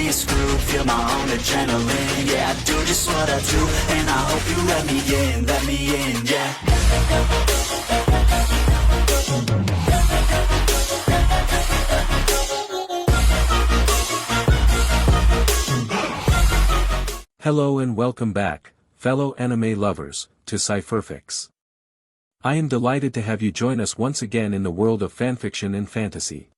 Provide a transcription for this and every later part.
be a screw, feel my own adrenaline. Yeah, I do just what I do, and I hope you let me in, yeah. Hello and welcome back, fellow anime lovers, to Cypherfics. I am delighted to have you join us once again in the world of fanfiction and fantasy.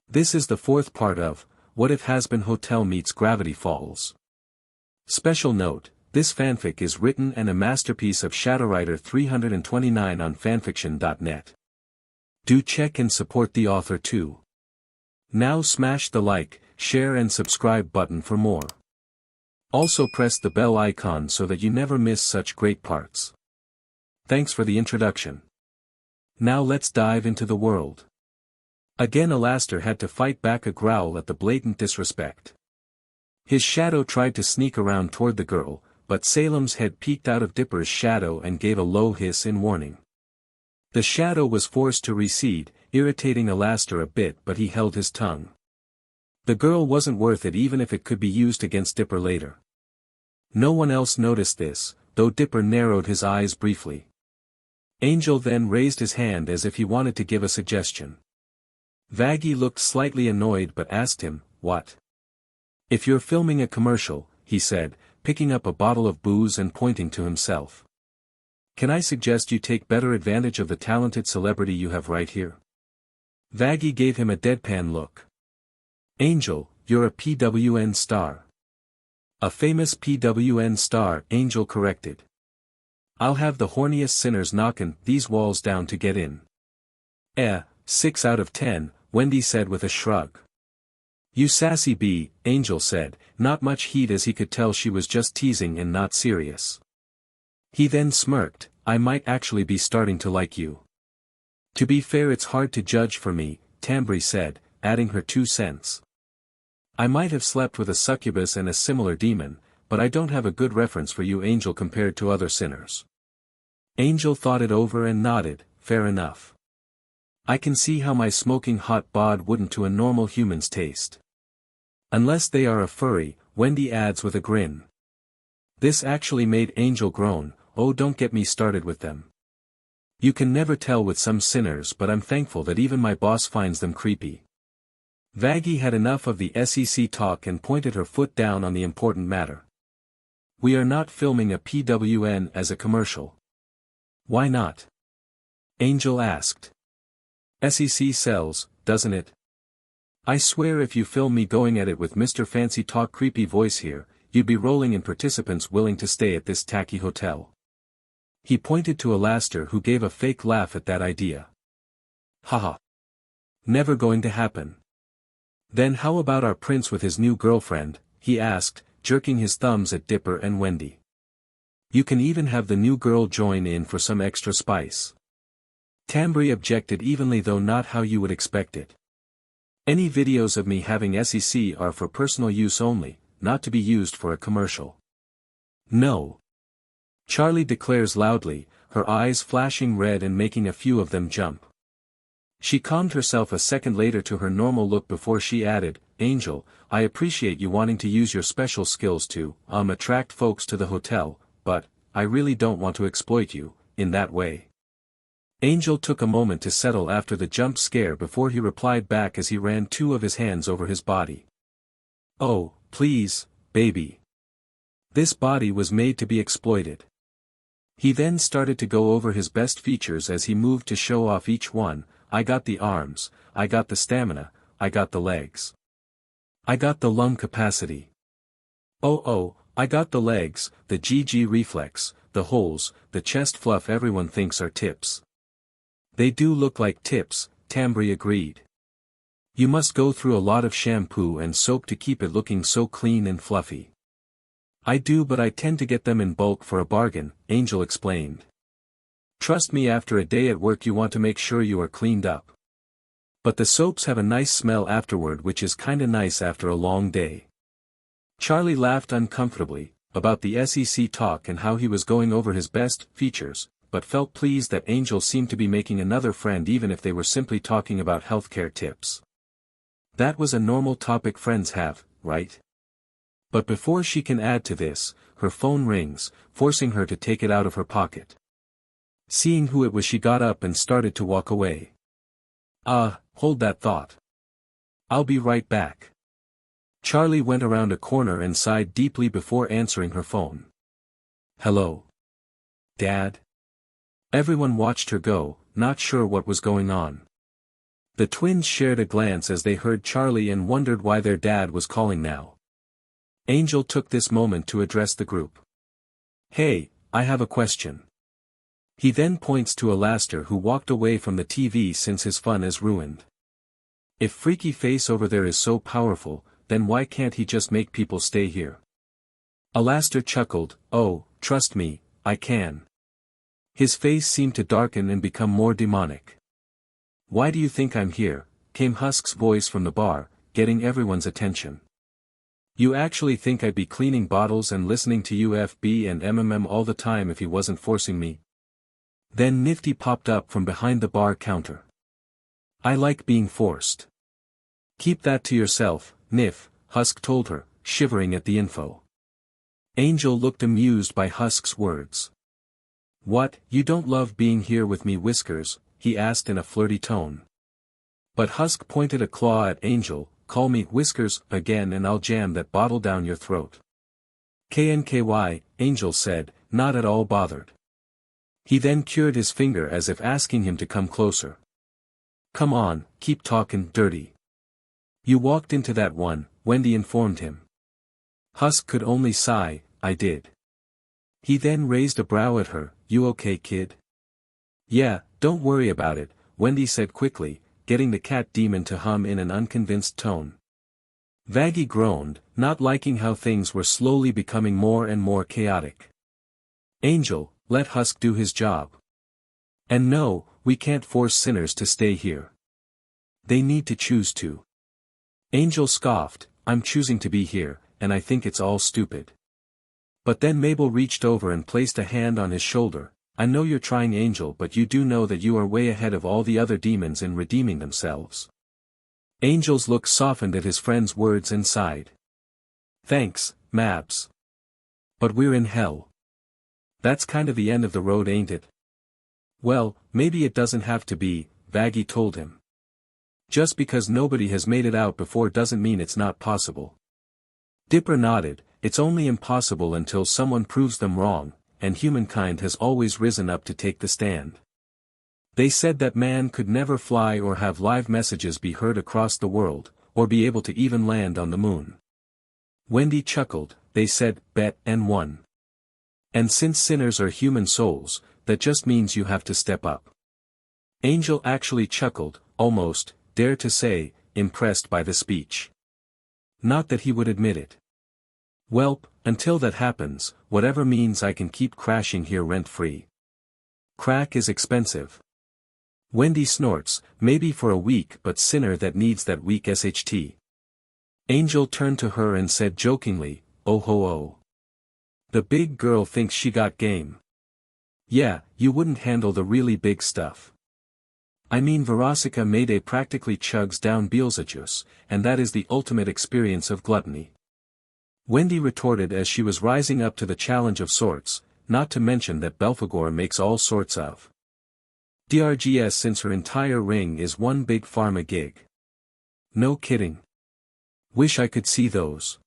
This is the fourth part of What If Hazbin Hotel Meets Gravity Falls. Special note, this fanfic is written and a masterpiece of Shadowwriter 329 on FANFICTIONnet. Do check and support the author too. Now smash the like, share and subscribe button for more. Also press the bell icon so that you never miss such great parts. Thanks for the introduction. Now let's dive into the world. Again, Alastor had to fight back a growl at the blatant disrespect. His shadow tried to sneak around toward the girl, but Salem's head peeked out of Dipper's shadow and gave a low hiss in warning. The shadow was forced to recede, irritating Alastor a bit, but he held his tongue. The girl wasn't worth it even if it could be used against Dipper later. No one else noticed this, though Dipper narrowed his eyes briefly. Angel then raised his hand as if he wanted to give a suggestion. Vaggie looked slightly annoyed but asked him, "What?" "If you're filming a commercial," he said, picking up a bottle of booze and pointing to himself. "Can I suggest you take better advantage of the talented celebrity you have right here?" Vaggie gave him a deadpan look. "Angel, you're a PWN star." "A famous PWN star," Angel corrected. "I'll have the horniest sinners knockin' these walls down to get in." 6 out of 10, Wendy said with a shrug. "You sassy bee," Angel said, not much heat as he could tell she was just teasing and not serious. He then smirked, "I might actually be starting to like you." "To be fair, it's hard to judge for me," Tambry said, adding her 2 cents. "I might have slept with a succubus and a similar demon, but I don't have a good reference for you, Angel, compared to other sinners." Angel thought it over and nodded, "Fair enough. I can see how my smoking hot bod wouldn't to a normal human's taste. Unless they are a furry," Wendy adds with a grin. This actually made Angel groan, "Oh, don't get me started with them. You can never tell with some sinners, but I'm thankful that even my boss finds them creepy." Vaggie had enough of the SEC talk and pointed her foot down on the important matter. "We are not filming a PWN as a commercial." "Why not?" Angel asked. "SEC sells, doesn't it? I swear if you film me going at it with Mr. Fancy Talk creepy voice here, you'd be rolling in participants willing to stay at this tacky hotel." He pointed to Alastor, who gave a fake laugh at that idea. "Haha. Never going to happen." "Then how about our prince with his new girlfriend?" he asked, jerking his thumbs at Dipper and Wendy. "You can even have the new girl join in for some extra spice." Tambry objected evenly, though not how you would expect it. "Any videos of me having SEC are for personal use only, not to be used for a commercial." "No." Charlie declares loudly, her eyes flashing red and making a few of them jump. She calmed herself a second later to her normal look before she added, "Angel, I appreciate you wanting to use your special skills to, attract folks to the hotel, but, I really don't want to exploit you, in that way." Angel took a moment to settle after the jump scare before he replied back as he ran 2 of his hands over his body. "Oh, please, baby. This body was made to be exploited." He then started to go over his best features as he moved to show off each one. "I got the arms, I got the stamina, I got the legs. I got the lung capacity. Oh, I got the legs, the GG reflex, the holes, the chest fluff everyone thinks are tips." "They do look like tips," Tambry agreed. "You must go through a lot of shampoo and soap to keep it looking so clean and fluffy." "I do, but I tend to get them in bulk for a bargain," Angel explained. "Trust me, after a day at work you want to make sure you are cleaned up. But the soaps have a nice smell afterward, which is kinda nice after a long day." Charlie laughed uncomfortably, about the SEC talk and how he was going over his best features, but felt pleased that Angel seemed to be making another friend even if they were simply talking about healthcare tips. That was a normal topic friends have, right? But before she can add to this, her phone rings, forcing her to take it out of her pocket. Seeing who it was, she got up and started to walk away. Hold that thought. I'll be right back. Charlie went around a corner and sighed deeply before answering her phone. Hello? Dad? Everyone watched her go, not sure what was going on. The twins shared a glance as they heard Charlie and wondered why their dad was calling now. Angel took this moment to address the group. Hey, I have a question. He then points to Alastor, who walked away from the TV since his fun is ruined. If freaky face over there is so powerful, then why can't he just make people stay here? Alastor chuckled, oh, trust me, I can. His face seemed to darken and become more demonic. Why do you think I'm here? Came Husk's voice from the bar, getting everyone's attention. You actually think I'd be cleaning bottles and listening to UFB and MMM all the time if he wasn't forcing me? Then Nifty popped up from behind the bar counter. I like being forced. Keep that to yourself, Nif, Husk told her, shivering at the info. Angel looked amused by Husk's words. What, you don't love being here with me, Whiskers? He asked in a flirty tone. But Husk pointed a claw at Angel. Call me Whiskers again and I'll jam that bottle down your throat. KNKY, Angel said, not at all bothered. He then cured his finger as if asking him to come closer. Come on, keep talking dirty. You walked into that one, Wendy informed him. Husk could only sigh, I did. He then raised a brow at her, you okay, kid? Yeah, don't worry about it, Wendy said quickly, getting the cat demon to hum in an unconvinced tone. Vaggie groaned, not liking how things were slowly becoming more and more chaotic. Angel, let Husk do his job. And no, we can't force sinners to stay here. They need to choose to. Angel scoffed, I'm choosing to be here, and I think it's all stupid. But then Mabel reached over and placed a hand on his shoulder. I know you're trying, Angel, but you do know that you are way ahead of all the other demons in redeeming themselves. Angel's look softened at his friend's words and sighed. Thanks, Mabs. But we're in hell. That's kind of the end of the road, ain't it? Well, maybe it doesn't have to be, Vaggie told him. Just because nobody has made it out before doesn't mean it's not possible. Dipper nodded, it's only impossible until someone proves them wrong. And humankind has always risen up to take the stand. They said that man could never fly or have live messages be heard across the world, or be able to even land on the moon. Wendy chuckled, they said, bet and won. And since sinners are human souls, that just means you have to step up. Angel actually chuckled, almost, dare to say, impressed by the speech. Not that he would admit it. Welp, until that happens, whatever means I can keep crashing here rent-free. Crack is expensive. Wendy snorts, maybe for a week, but sinner that needs that weak SHT. Angel turned to her and said jokingly, oh ho oh. The big girl thinks she got game. Yeah, you wouldn't handle the really big stuff. I mean Verosica Mayday practically chugs down Beelzebub, and that is the ultimate experience of gluttony. Wendy retorted as she was rising up to the challenge of sorts, not to mention that Belphegor makes all sorts of DRGS since her entire ring is one big pharma gig. No kidding. Wish I could see those.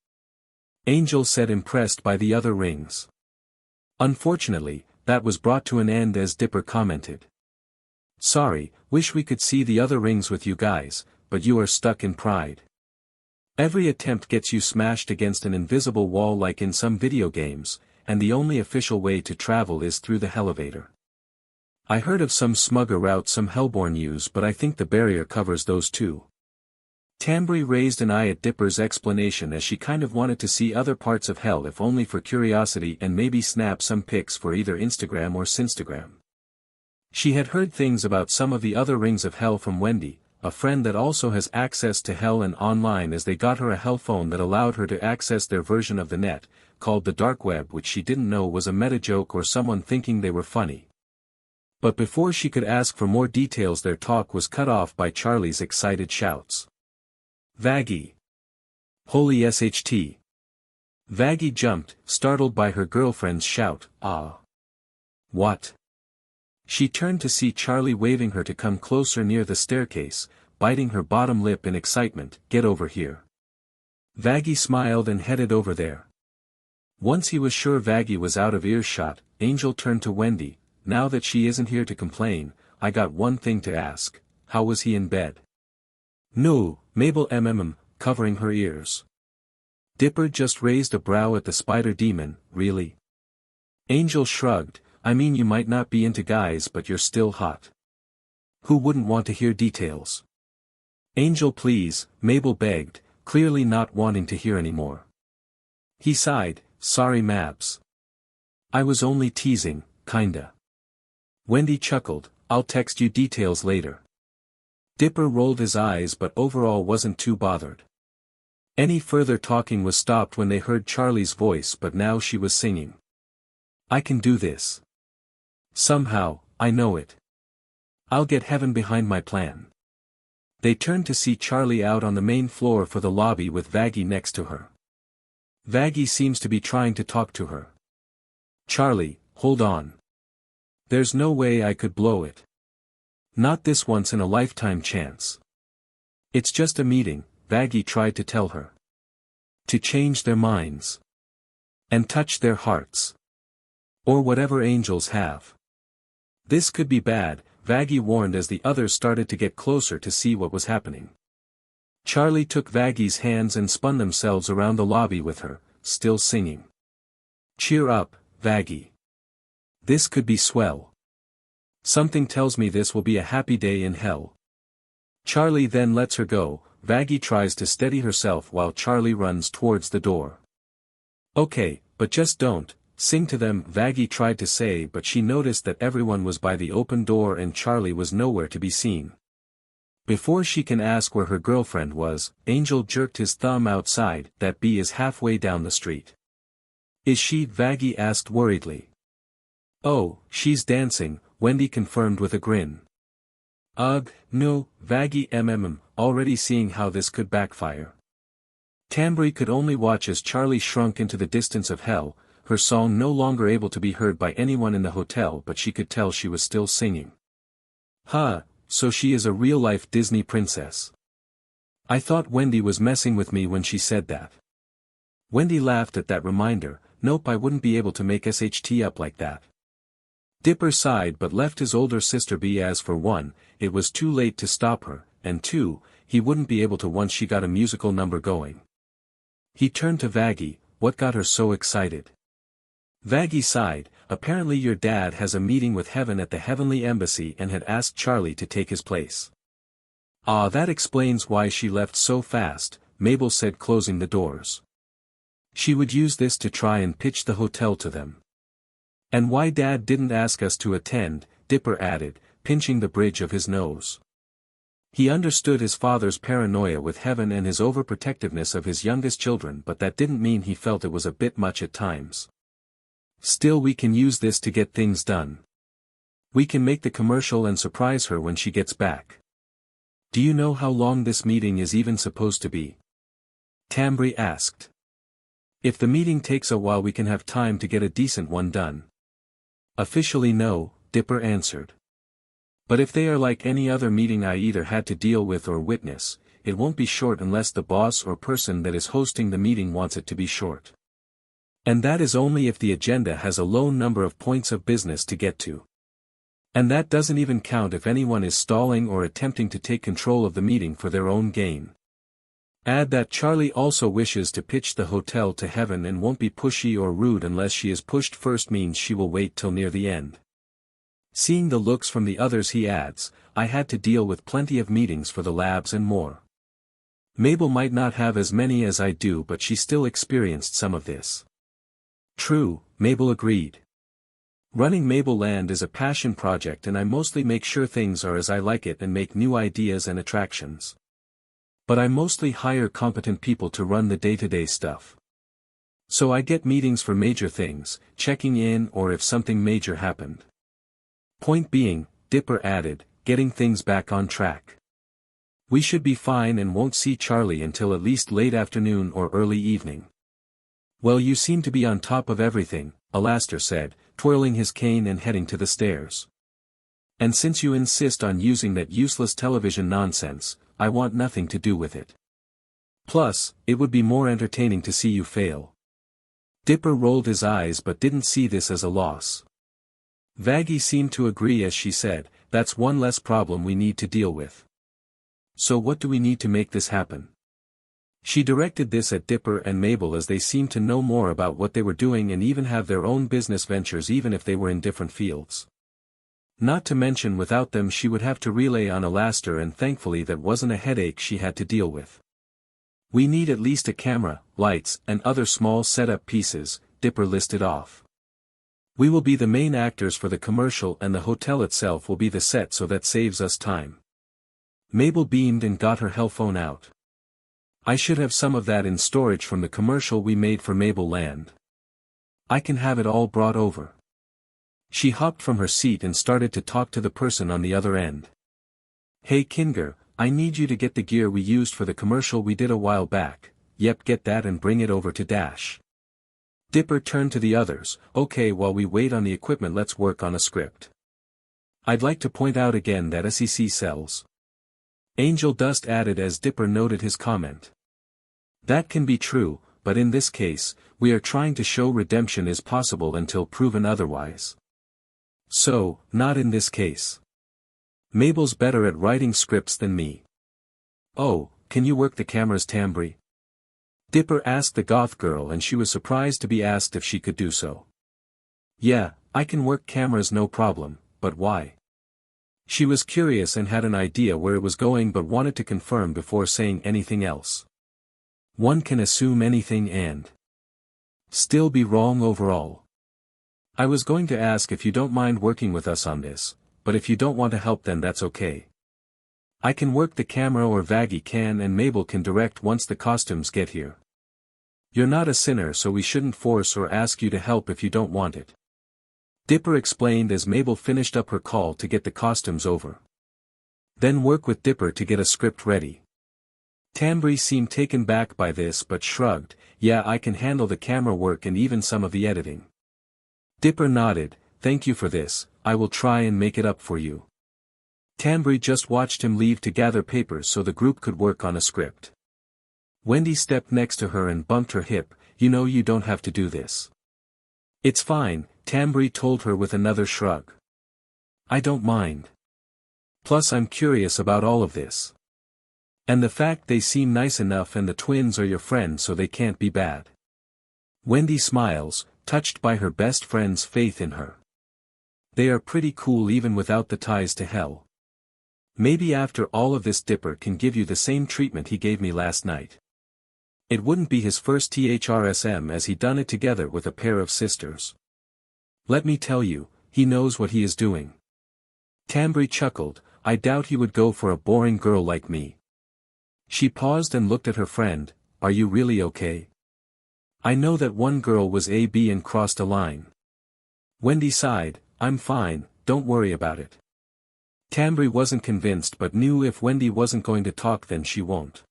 Angel said, impressed by the other rings. Unfortunately, that was brought to an end as Dipper commented. Sorry, wish we could see the other rings with you guys, but you are stuck in pride. Every attempt gets you smashed against an invisible wall like in some video games, and the only official way to travel is through the elevator. I heard of some smugger route some Hellborn use, but I think the barrier covers those too. Tambry raised an eye at Dipper's explanation as she kind of wanted to see other parts of hell if only for curiosity and maybe snap some pics for either Instagram or Sinstagram. She had heard things about some of the other rings of hell from Wendy, a friend that also has access to hell and online, as they got her a hell phone that allowed her to access their version of the net, called the dark web, which she didn't know was a meta joke or someone thinking they were funny. But before she could ask for more details, their talk was cut off by Charlie's excited shouts. Vaggie! Holy SHT. Vaggie jumped, startled by her girlfriend's shout, "Ah!" What? She turned to see Charlie waving her to come closer near the staircase, biting her bottom lip in excitement. "Get over here." Vaggie smiled and headed over there. Once he was sure Vaggie was out of earshot, Angel turned to Wendy. "Now that she isn't here to complain, I got one thing to ask. How was he in bed?" "No," Mabel covering her ears. Dipper just raised a brow at the spider demon. "Really?" Angel shrugged. "I mean, you might not be into guys, but you're still hot. Who wouldn't want to hear details?" "Angel, please," Mabel begged, clearly not wanting to hear any more. He sighed. "Sorry Mabs. I was only teasing, kinda." Wendy chuckled. "I'll text you details later." Dipper rolled his eyes but overall wasn't too bothered. Any further talking was stopped when they heard Charlie's voice, but now she was singing. "I can do this. Somehow, I know it. I'll get heaven behind my plan." They turned to see Charlie out on the main floor for the lobby with Vaggie next to her. Vaggie seems to be trying to talk to her. "Charlie, hold on. There's no way I could blow it. Not this once in a lifetime chance. It's just a meeting," Vaggie tried to tell her. "To change their minds. And touch their hearts. Or whatever angels have." This could be bad, Vaggie warned as the others started to get closer to see what was happening. Charlie took Vaggie's hands and spun themselves around the lobby with her, still singing. "Cheer up, Vaggie. This could be swell. Something tells me this will be a happy day in hell." Charlie then lets her go. Vaggie tries to steady herself while Charlie runs towards the door. "Okay, but just don't sing to them," Vaggie tried to say, but she noticed that everyone was by the open door and Charlie was nowhere to be seen. Before she can ask where her girlfriend was, Angel jerked his thumb outside. "That bee is halfway down the street." "Is she?" Vaggie asked worriedly. "Oh, she's dancing," Wendy confirmed with a grin. "Ugh, no," Vaggie already seeing how this could backfire. Tambry could only watch as Charlie shrunk into the distance of hell, her song no longer able to be heard by anyone in the hotel, but she could tell she was still singing. "Huh, so she is a real-life Disney princess. I thought Wendy was messing with me when she said that." Wendy laughed at that reminder. "Nope, I wouldn't be able to make SHT up like that." Dipper sighed but left his older sister be, as for one, it was too late to stop her, and two, he wouldn't be able to once she got a musical number going. He turned to Vaggie. "What got her so excited?" Vaggie sighed. "Apparently your dad has a meeting with heaven at the heavenly embassy and had asked Charlie to take his place." "Ah, that explains why she left so fast," Mabel said, closing the doors. "She would use this to try and pitch the hotel to them." "And why Dad didn't ask us to attend," Dipper added, pinching the bridge of his nose. He understood his father's paranoia with heaven and his overprotectiveness of his youngest children, but that didn't mean he felt it was a bit much at times. "Still, we can use this to get things done. We can make the commercial and surprise her when she gets back." "Do you know how long this meeting is even supposed to be?" Tambry asked. "If the meeting takes a while, we can have time to get a decent one done." "Officially no," Dipper answered. "But if they are like any other meeting I either had to deal with or witness, it won't be short unless the boss or person that is hosting the meeting wants it to be short. And that is only if the agenda has a low number of points of business to get to. And that doesn't even count if anyone is stalling or attempting to take control of the meeting for their own gain. Add that Charlie also wishes to pitch the hotel to heaven and won't be pushy or rude unless she is pushed first, means she will wait till near the end." Seeing the looks from the others, he adds, "I had to deal with plenty of meetings for the labs and more. Mabel might not have as many as I do, but she still experienced some of this." "True," Mabel agreed. "Running Mabel Land is a passion project and I mostly make sure things are as I like it and make new ideas and attractions. But I mostly hire competent people to run the day-to-day stuff. So I get meetings for major things, checking in or if something major happened. Point being," Dipper added, "getting things back on track. We should be fine and won't see Charlie until at least late afternoon or early evening. Well, you seem to be on top of everything, Alastor said, twirling his cane and heading to the stairs. And since you insist on using that useless television nonsense, I want nothing to do with it. Plus, it would be more entertaining to see you fail. Dipper rolled his eyes but didn't see this as a loss. Vaggie seemed to agree as she said, that's one less problem we need to deal with. So what do we need to make this happen? She directed this at Dipper and Mabel as they seemed to know more about what they were doing and even have their own business ventures even if they were in different fields. Not to mention without them she would have to relay on Alastor, and thankfully that wasn't a headache she had to deal with. We need at least a camera, lights, and other small setup pieces, Dipper listed off. We will be the main actors for the commercial and the hotel itself will be the set, so that saves us time. Mabel beamed and got her hellphone out. I should have some of that in storage from the commercial we made for Mabel Land. I can have it all brought over. She hopped from her seat and started to talk to the person on the other end. Hey Kinger, I need you to get the gear we used for the commercial we did a while back. Yep, get that and bring it over to Dash. Dipper turned to the others. Okay, while we wait on the equipment, let's work on a script. I'd like to point out again that SEC sells. Angeldust added as Dipper noted his comment. That can be true, but in this case, we are trying to show redemption is possible until proven otherwise. So, not in this case. Mabel's better at writing scripts than me. Oh, can you work the camera's timbre? Dipper asked the goth girl, and she was surprised to be asked if she could do so. Yeah, I can work cameras no problem, but why? She was curious and had an idea where it was going but wanted to confirm before saying anything else. One can assume anything and still be wrong overall. I was going to ask if you don't mind working with us on this, but if you don't want to help then that's okay. I can work the camera or Vaggie can, and Mabel can direct once the costumes get here. You're not a sinner, so we shouldn't force or ask you to help if you don't want it. Dipper explained as Mabel finished up her call to get the costumes over. Then work with Dipper to get a script ready. Tambry seemed taken back by this but shrugged. Yeah, I can handle the camera work and even some of the editing. Dipper nodded. Thank you for this, I will try and make it up for you. Tambry just watched him leave to gather papers so the group could work on a script. Wendy stepped next to her and bumped her hip. You know you don't have to do this. It's fine, Tambry told her with another shrug. I don't mind. Plus I'm curious about all of this. And the fact they seem nice enough, and the twins are your friends, so they can't be bad. Wendy smiles, touched by her best friend's faith in her. They are pretty cool even without the ties to hell. Maybe after all of this Dipper can give you the same treatment he gave me last night. It wouldn't be his first THRSM as he done it together with a pair of sisters. Let me tell you, he knows what he is doing. Tambry chuckled. I doubt he would go for a boring girl like me. She paused and looked at her friend. Are you really okay? I know that one girl was AB and crossed a line. Wendy sighed. I'm fine, don't worry about it. Tambry wasn't convinced but knew if Wendy wasn't going to talk then she won't.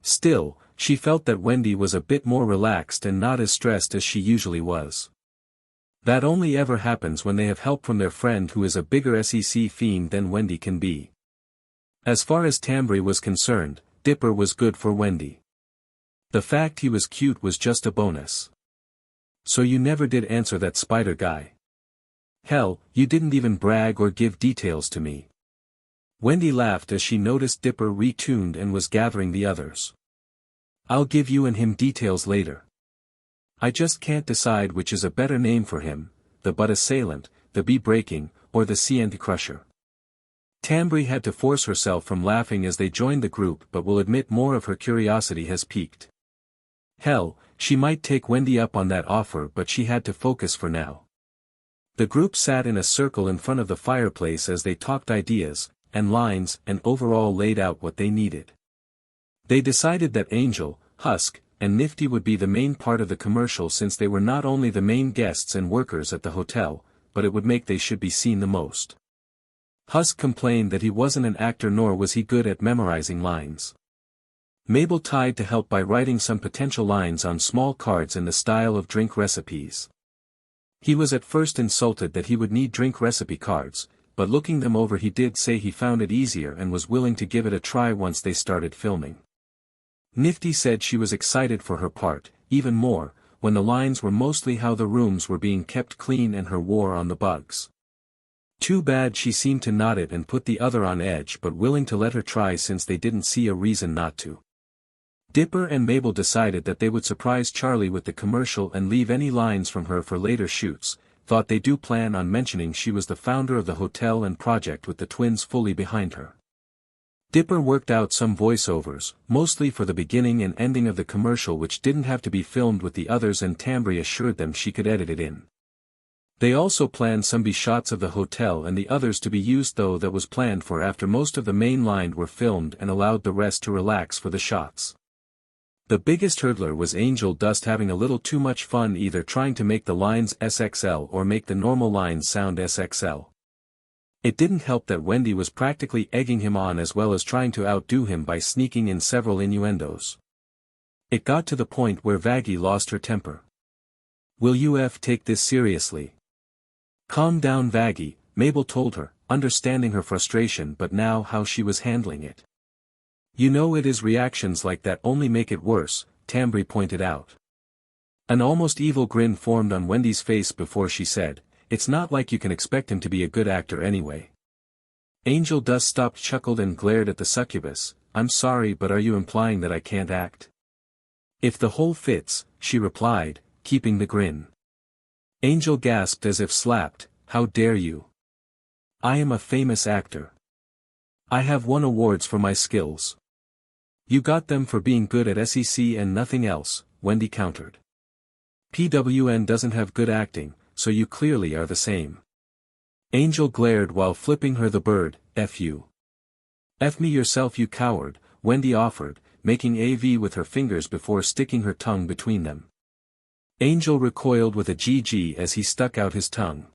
Still, she felt that Wendy was a bit more relaxed and not as stressed as she usually was. That only ever happens when they have help from their friend who is a bigger SEC fiend than Wendy can be. As far as Tambry was concerned, Dipper was good for Wendy. The fact he was cute was just a bonus. So you never did answer that spider guy. Hell, you didn't even brag or give details to me. Wendy laughed as she noticed Dipper retuned and was gathering the others. I'll give you and him details later. I just can't decide which is a better name for him, the Butt Assailant, the Bee Breaking, or the CNT Crusher. Tambry had to force herself from laughing as they joined the group, but will admit more of her curiosity has piqued. Hell, she might take Wendy up on that offer, but she had to focus for now. The group sat in a circle in front of the fireplace as they talked ideas, and lines, and overall laid out what they needed. They decided that Angel, Husk, and Nifty would be the main part of the commercial since they were not only the main guests and workers at the hotel, but it would make they should be seen the most. Husk complained that he wasn't an actor nor was he good at memorizing lines. Mabel tried to help by writing some potential lines on small cards in the style of drink recipes. He was at first insulted that he would need drink recipe cards, but looking them over he did say he found it easier and was willing to give it a try once they started filming. Nifty said she was excited for her part, even more, when the lines were mostly how the rooms were being kept clean and her war on the bugs. Too bad she seemed to nod it and put the other on edge but willing to let her try since they didn't see a reason not to. Dipper and Mabel decided that they would surprise Charlie with the commercial and leave any lines from her for later shoots, thought they do plan on mentioning she was the founder of the hotel and project with the twins fully behind her. Dipper worked out some voiceovers, mostly for the beginning and ending of the commercial which didn't have to be filmed with the others and Tambry assured them she could edit it in. They also planned some shots of the hotel and the others to be used though that was planned for after most of the main line were filmed and allowed the rest to relax for the shots. The biggest hurdler was Angeldust having a little too much fun either trying to make the lines SXL or make the normal lines sound SXL. It didn't help that Wendy was practically egging him on as well as trying to outdo him by sneaking in several innuendos. It got to the point where Vaggie lost her temper. "Will you take this seriously?" "Calm down Vaggie," Mabel told her, understanding her frustration but now how she was handling it. "You know it is reactions like that only make it worse," Tambry pointed out. An almost evil grin formed on Wendy's face before she said, "It's not like you can expect him to be a good actor anyway." Angeldust stopped, chuckled and glared at the succubus. "I'm sorry but are you implying that I can't act?" "If the whole fits," she replied, keeping the grin. Angel gasped as if slapped, "How dare you? I am a famous actor. I have won awards for my skills." "You got them for being good at SEC and nothing else," Wendy countered. "PWN doesn't have good acting, so you clearly are the same." Angel glared while flipping her the bird. "F you. F me yourself you coward," Wendy offered, making AV with her fingers before sticking her tongue between them. Angel recoiled with a GG as he stuck out his tongue.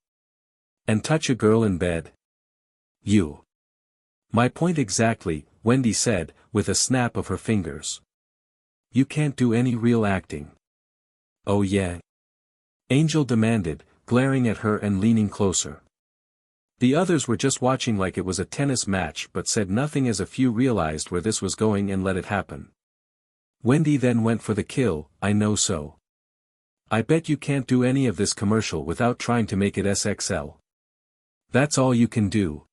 "And touch a girl in bed? You." "My point exactly," Wendy said, with a snap of her fingers. "You can't do any real acting." "Oh yeah?" Angel demanded, glaring at her and leaning closer. The others were just watching like it was a tennis match but said nothing as a few realized where this was going and let it happen. Wendy then went for the kill. "I know so. I bet you can't do any of this commercial without trying to make it SXL. That's all you can do."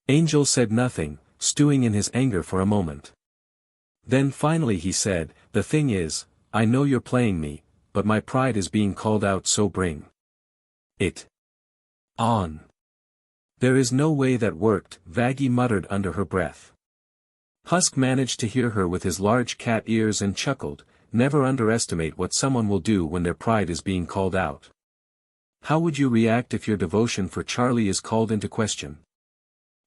Angel said nothing, stewing in his anger for a moment. Then finally he said, "The thing is, I know you're playing me, but my pride is being called out so bring it on." "There is no way that worked," Vaggie muttered under her breath. Husk managed to hear her with his large cat ears and chuckled, "Never underestimate what someone will do when their pride is being called out. How would you react if your devotion for Charlie is called into question?"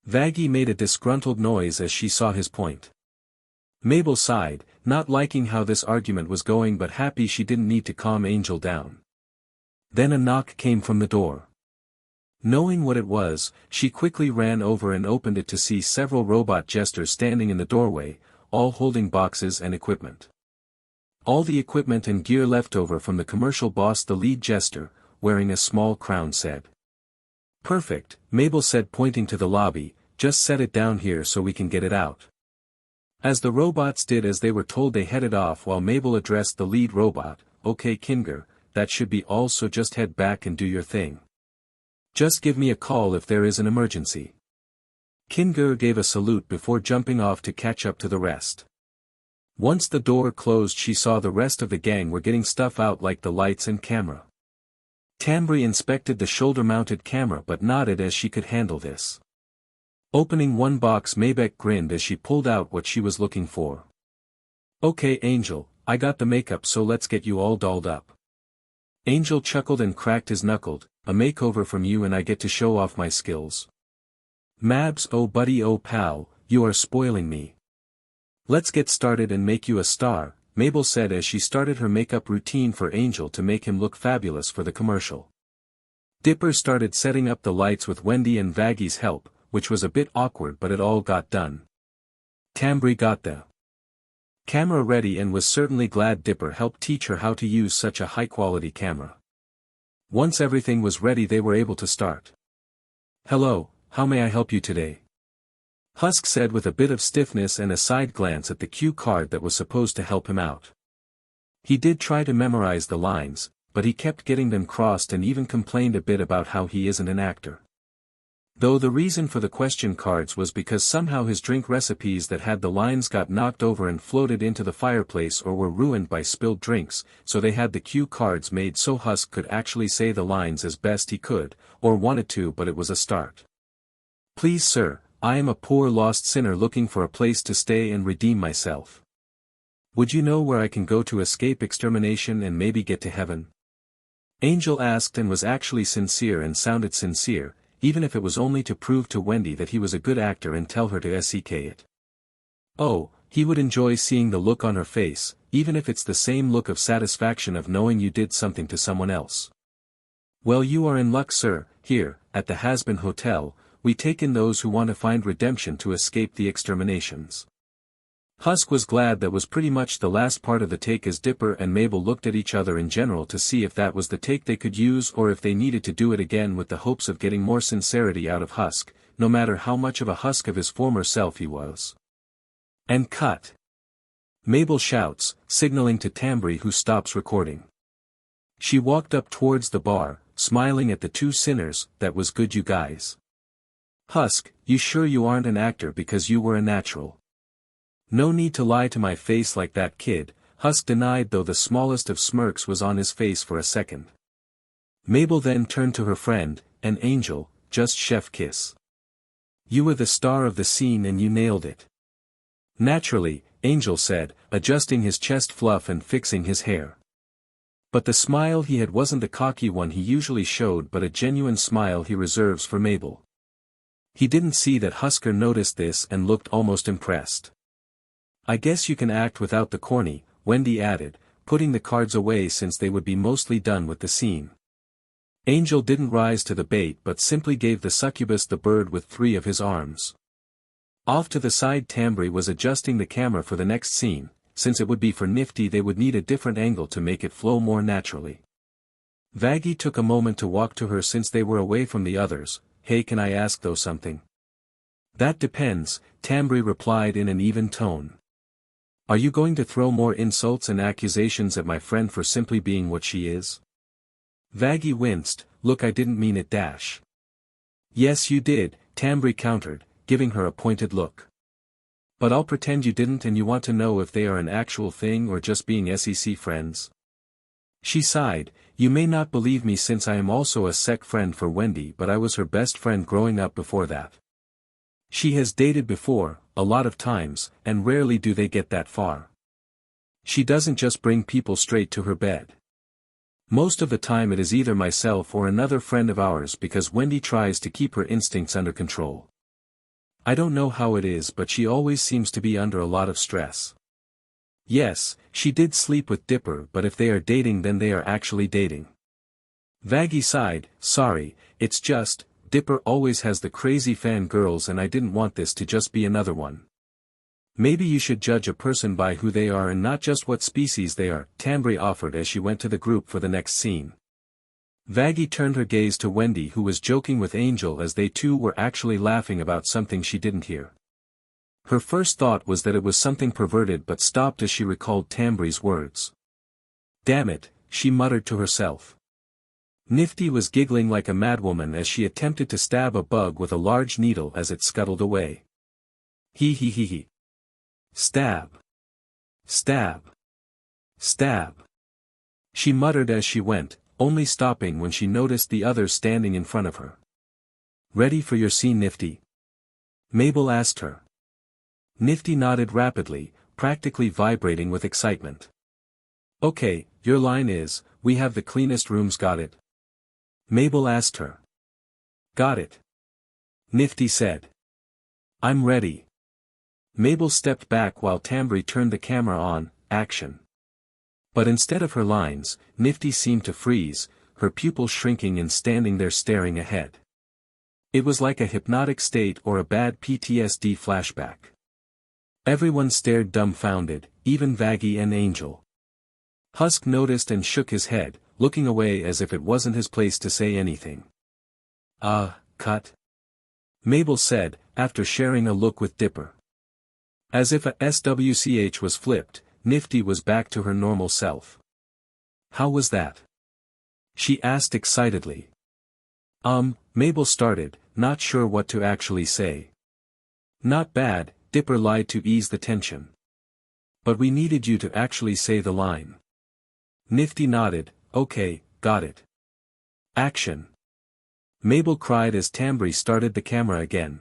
Vaggie made a disgruntled noise as she saw his point. Mabel sighed, not liking how this argument was going but happy she didn't need to calm Angel down. Then a knock came from the door. Knowing what it was, she quickly ran over and opened it to see several robot jesters standing in the doorway, all holding boxes and equipment. All the equipment and gear left over from the commercial boss. The lead jester, wearing a small crown, said. "Perfect," Mabel said pointing to the lobby, "just set it down here so we can get it out." As the robots did as they were told they headed off while Mabel addressed the lead robot, "Okay Kinger, that should be all so just head back and do your thing. Just give me a call if there is an emergency." Kinger gave a salute before jumping off to catch up to the rest. Once the door closed she saw the rest of the gang were getting stuff out like the lights and camera. Tambry inspected the shoulder-mounted camera but nodded as she could handle this. Opening one box, Maybeck grinned as she pulled out what she was looking for. "Okay Angel, I got the makeup so let's get you all dolled up." Angel chuckled and cracked his knuckled, "A makeover from you and I get to show off my skills." "Mabs, oh buddy, oh pal, you are spoiling me. Let's get started and make you a star," Mabel said as she started her makeup routine for Angel to make him look fabulous for the commercial. Dipper started setting up the lights with Wendy and Vaggie's help, which was a bit awkward but it all got done. Tambri got the camera ready and was certainly glad Dipper helped teach her how to use such a high-quality camera. Once everything was ready they were able to start. "Hello, how may I help you today?" Husk said with a bit of stiffness and a side glance at the cue card that was supposed to help him out. He did try to memorize the lines, but he kept getting them crossed and even complained a bit about how he isn't an actor. Though the reason for the question cards was because somehow his drink recipes that had the lines got knocked over and floated into the fireplace or were ruined by spilled drinks, so they had the cue cards made so Husk could actually say the lines as best he could, or wanted to, but it was a start. "Please sir, I am a poor lost sinner looking for a place to stay and redeem myself. Would you know where I can go to escape extermination and maybe get to heaven?" Angel asked and was actually sincere and sounded sincere, even if it was only to prove to Wendy that he was a good actor and tell her to seek it. Oh, he would enjoy seeing the look on her face, even if it's the same look of satisfaction of knowing you did something to someone else. "Well, you are in luck sir. Here, at the Hazbin Hotel, we take in those who want to find redemption to escape the exterminations." Husk was glad that was pretty much the last part of the take as Dipper and Mabel looked at each other in general to see if that was the take they could use or if they needed to do it again with the hopes of getting more sincerity out of Husk, no matter how much of a husk of his former self he was. And cut. Mabel shouts, signaling to Tambri who stops recording. She walked up towards the bar, smiling at the two sinners. "That was good you guys." "Husk, you sure you aren't an actor because you were a natural?" "No need to lie to my face like that kid," Husk denied though the smallest of smirks was on his face for a second. Mabel then turned to her friend, "An angel, just chef kiss. You were the star of the scene and you nailed it." "Naturally," Angel said, adjusting his chest fluff and fixing his hair. But the smile he had wasn't the cocky one he usually showed but a genuine smile he reserves for Mabel. He didn't see that Husker noticed this and looked almost impressed. "I guess you can act without the corny," Wendy added, putting the cards away since they would be mostly done with the scene. Angel didn't rise to the bait but simply gave the succubus the bird with 3 of his arms. Off to the side Tambri was adjusting the camera for the next scene. Since it would be for Nifty they would need a different angle to make it flow more naturally. Vaggie took a moment to walk to her since they were away from the others. "Hey, can I ask though something?" "That depends," Tambri replied in an even tone. "Are you going to throw more insults and accusations at my friend for simply being what she is?" Vaggie winced. "Look, I didn't mean it dash." "Yes you did," Tambri countered, giving her a pointed look. "But I'll pretend you didn't and you want to know if they are an actual thing or just being SEC friends." She sighed. "You may not believe me since I am also a sec friend for Wendy but I was her best friend growing up before that. She has dated before, a lot of times, and rarely do they get that far. She doesn't just bring people straight to her bed. Most of the time it is either myself or another friend of ours because Wendy tries to keep her instincts under control. I don't know how it is but she always seems to be under a lot of stress. Yes, she did sleep with Dipper but if they are dating then they are actually dating." Vaggie sighed. "Sorry, it's just, Dipper always has the crazy fan girls and I didn't want this to just be another one." "Maybe you should judge a person by who they are and not just what species they are," Tambri offered as she went to the group for the next scene. Vaggie turned her gaze to Wendy who was joking with Angel as they two were actually laughing about something she didn't hear. Her first thought was that it was something perverted but stopped as she recalled Tambri's words. "Damn it," she muttered to herself. Nifty was giggling like a madwoman as she attempted to stab a bug with a large needle as it scuttled away. He. Stab. Stab. Stab. She muttered as she went, only stopping when she noticed the others standing in front of her. "Ready for your scene, Nifty?" Mabel asked her. Nifty nodded rapidly, practically vibrating with excitement. "Okay, your line is, 'We have the cleanest rooms, got it?'" Mabel asked her. "Got it," Nifty said. "I'm ready." Mabel stepped back while Tambri turned the camera on. Action. But instead of her lines, Nifty seemed to freeze, her pupils shrinking and standing there staring ahead. It was like a hypnotic state or a bad PTSD flashback. Everyone stared dumbfounded, even Vaggie and Angel. Husk noticed and shook his head, looking away as if it wasn't his place to say anything. Cut. Mabel said, after sharing a look with Dipper. As if a SWCH was flipped, Nifty was back to her normal self. How was that? She asked excitedly. Mabel started, not sure what to actually say. Not bad, Dipper lied to ease the tension. But we needed you to actually say the line. Nifty nodded, okay, got it. Action. Mabel cried as Tambri started the camera again.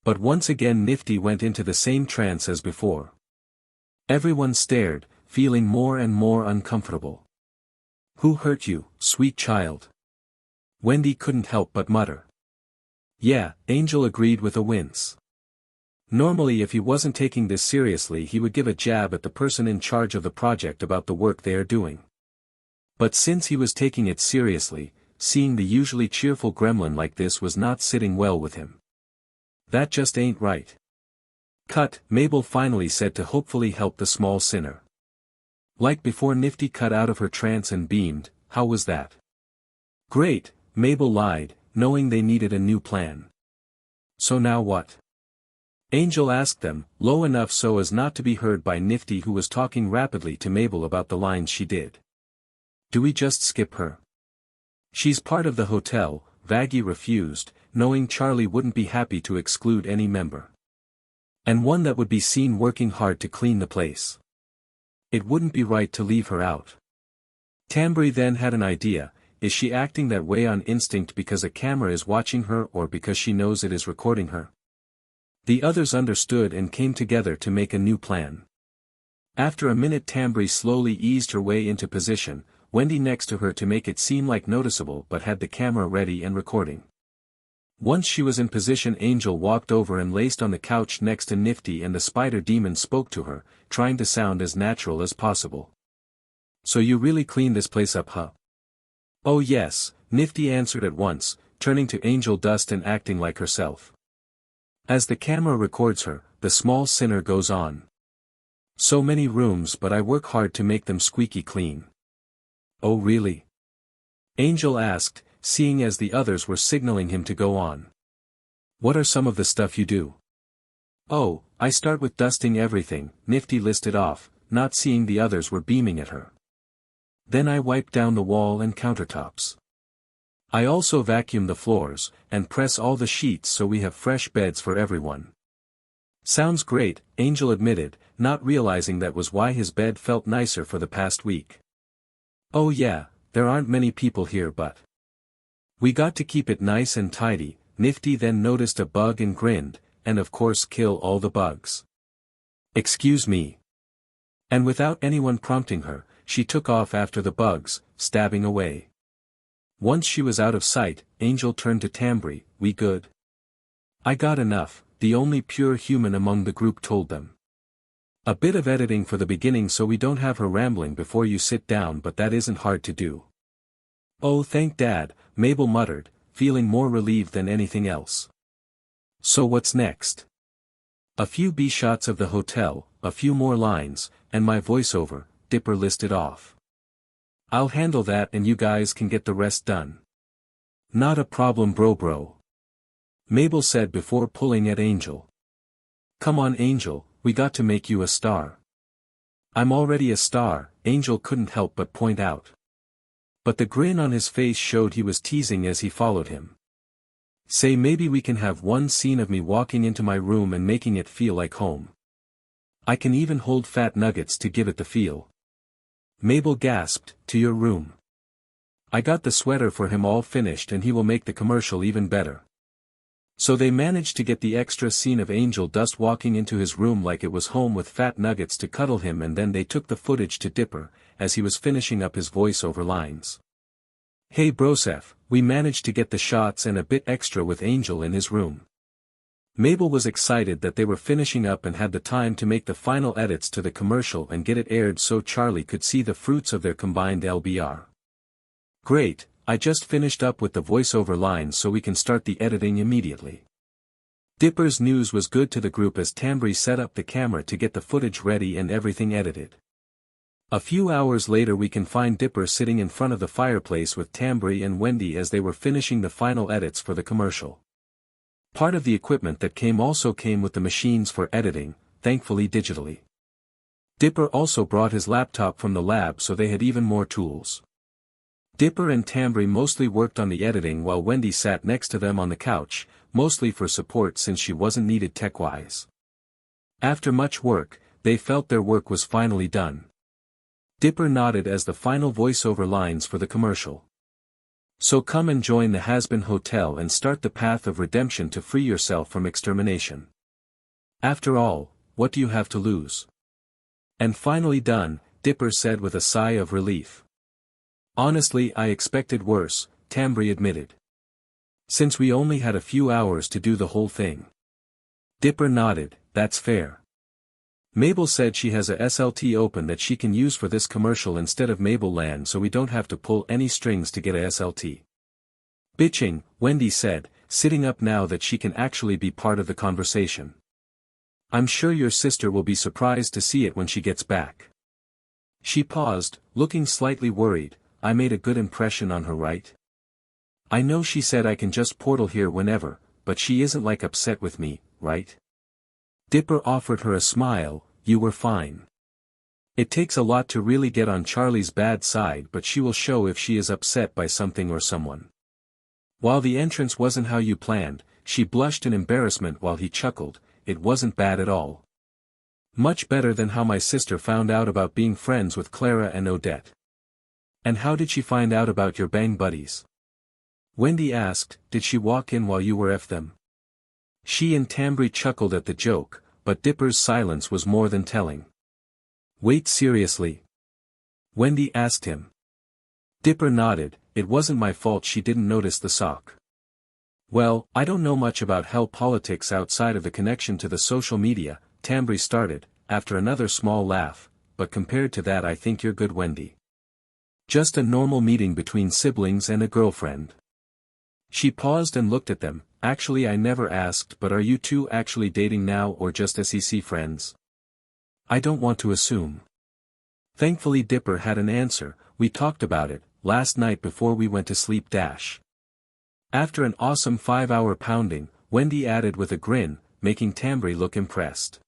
But once again Nifty went into the same trance as before. Everyone stared, feeling more and more uncomfortable. Who hurt you, sweet child? Wendy couldn't help but mutter. Yeah, Angel agreed with a wince. Normally if he wasn't taking this seriously he would give a jab at the person in charge of the project about the work they are doing. But since he was taking it seriously, seeing the usually cheerful gremlin like this was not sitting well with him. That just ain't right. Cut, Mabel finally said to hopefully help the small sinner. Like before Nifty cut out of her trance and beamed, how was that? Great, Mabel lied, knowing they needed a new plan. So now what? Angel asked them, low enough so as not to be heard by Nifty who was talking rapidly to Mabel about the lines she did. Do we just skip her? She's part of the hotel, Vaggie refused, knowing Charlie wouldn't be happy to exclude any member. And one that would be seen working hard to clean the place. It wouldn't be right to leave her out. Tambri then had an idea, is she acting that way on instinct because a camera is watching her or because she knows it is recording her? The others understood and came together to make a new plan. After a minute Tambri slowly eased her way into position, Wendy next to her to make it seem like noticeable but had the camera ready and recording. Once she was in position Angel walked over and laced on the couch next to Nifty and the spider demon spoke to her, trying to sound as natural as possible. So you really cleaned this place up, huh? Oh yes, Nifty answered at once, turning to Angeldust and acting like herself. As the camera records her, the small sinner goes on. So many rooms but I work hard to make them squeaky clean. Oh really? Angel asked, seeing as the others were signaling him to go on. What are some of the stuff you do? Oh, I start with dusting everything, Nifty listed off, not seeing the others were beaming at her. Then I wipe down the wall and countertops. I also vacuum the floors, and press all the sheets so we have fresh beds for everyone. Sounds great, Angel admitted, not realizing that was why his bed felt nicer for the past week. Oh yeah, there aren't many people here but we got to keep it nice and tidy. Nifty then noticed a bug and grinned, and of course kill all the bugs. Excuse me. And without anyone prompting her, she took off after the bugs, stabbing away. Once she was out of sight, Angel turned to Tambri, we good? I got enough, the only pure human among the group told them. A bit of editing for the beginning so we don't have her rambling before you sit down but that isn't hard to do. Oh thank Dad, Mabel muttered, feeling more relieved than anything else. So what's next? A few B-shots of the hotel, a few more lines, and my voiceover, Dipper listed off. I'll handle that and you guys can get the rest done. Not a problem bro. Mabel said before pulling at Angel. Come on Angel, we got to make you a star. I'm already a star, Angel couldn't help but point out. But the grin on his face showed he was teasing as he followed him. Say maybe we can have one scene of me walking into my room and making it feel like home. I can even hold fat nuggets to give it the feel. Mabel gasped, to your room. I got the sweater for him all finished and he will make the commercial even better. So they managed to get the extra scene of Angeldust walking into his room like it was home with fat nuggets to cuddle him and then they took the footage to Dipper, as he was finishing up his voiceover lines. Hey Broseph, we managed to get the shots and a bit extra with Angel in his room. Mabel was excited that they were finishing up and had the time to make the final edits to the commercial and get it aired so Charlie could see the fruits of their combined LBR. Great, I just finished up with the voiceover lines so we can start the editing immediately. Dipper's news was good to the group as Tambri set up the camera to get the footage ready and everything edited. A few hours later we can find Dipper sitting in front of the fireplace with Tambri and Wendy as they were finishing the final edits for the commercial. Part of the equipment that came also came with the machines for editing, thankfully digitally. Dipper also brought his laptop from the lab so they had even more tools. Dipper and Tambri mostly worked on the editing while Wendy sat next to them on the couch, mostly for support since she wasn't needed tech-wise. After much work, they felt their work was finally done. Dipper nodded as the final voiceover lines for the commercial. So come and join the Hazbin Hotel and start the path of redemption to free yourself from extermination. After all, what do you have to lose? And finally done, Dipper said with a sigh of relief. Honestly, I expected worse, Tambri admitted. Since we only had a few hours to do the whole thing. Dipper nodded, that's fair. Mabel said she has a SLT open that she can use for this commercial instead of Mabelland so we don't have to pull any strings to get a SLT. Bitching, Wendy said, sitting up now that she can actually be part of the conversation. I'm sure your sister will be surprised to see it when she gets back. She paused, looking slightly worried. I made a good impression on her, right? I know she said I can just portal here whenever, but she isn't like upset with me, right? Dipper offered her a smile. You were fine. It takes a lot to really get on Charlie's bad side, but she will show if she is upset by something or someone. While the entrance wasn't how you planned, she blushed in embarrassment while he chuckled. It wasn't bad at all. Much better than how my sister found out about being friends with Clara and Odette. And how did she find out about your bang buddies? Wendy asked, did she walk in while you were F them? She and Tambri chuckled at the joke, but Dipper's silence was more than telling. Wait, seriously? Wendy asked him. Dipper nodded, it wasn't my fault she didn't notice the sock. Well, I don't know much about hell politics outside of the connection to the social media, Tambri started, after another small laugh, but compared to that I think you're good, Wendy. Just a normal meeting between siblings and a girlfriend. She paused and looked at them. Actually, I never asked, but are you two actually dating now or just SEC friends? I don't want to assume. Thankfully Dipper had an answer. We talked about it last night before we went to sleep. After an awesome 5-hour pounding, Wendy added with a grin, making Tambri look impressed.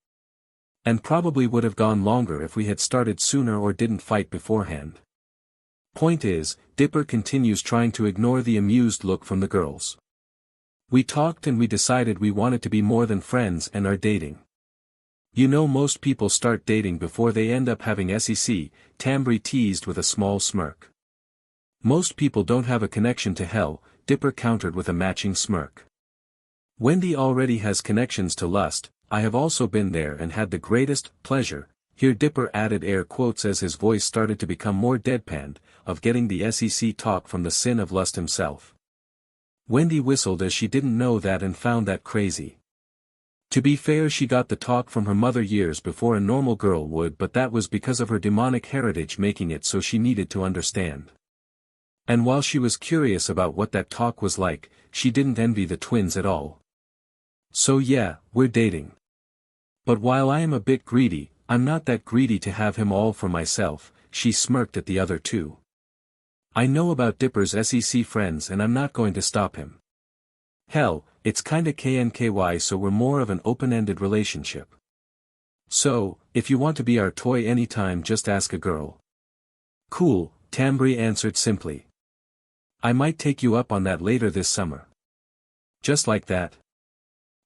And probably would have gone longer if we had started sooner or didn't fight beforehand. Point is, Dipper continues trying to ignore the amused look from the girls. We talked and we decided we wanted to be more than friends and are dating. You know, most people start dating before they end up having SEC, Tambri teased with a small smirk. Most people don't have a connection to hell, Dipper countered with a matching smirk. Wendy already has connections to lust. I have also been there and had the greatest pleasure, here Dipper added air quotes as his voice started to become more deadpanned, of getting the SEC talk from the sin of lust himself. Wendy whistled as she didn't know that and found that crazy. To be fair, she got the talk from her mother years before a normal girl would, but that was because of her demonic heritage making it so she needed to understand. And while she was curious about what that talk was like, she didn't envy the twins at all. So yeah, we're dating. But while I am a bit greedy, I'm not that greedy to have him all for myself, she smirked at the other two. I know about Dipper's SEC friends and I'm not going to stop him. Hell, it's kinda KNKY, so we're more of an open-ended relationship. So, if you want to be our toy anytime, just ask a girl. Cool, Tambri answered simply. I might take you up on that later this summer. Just like that?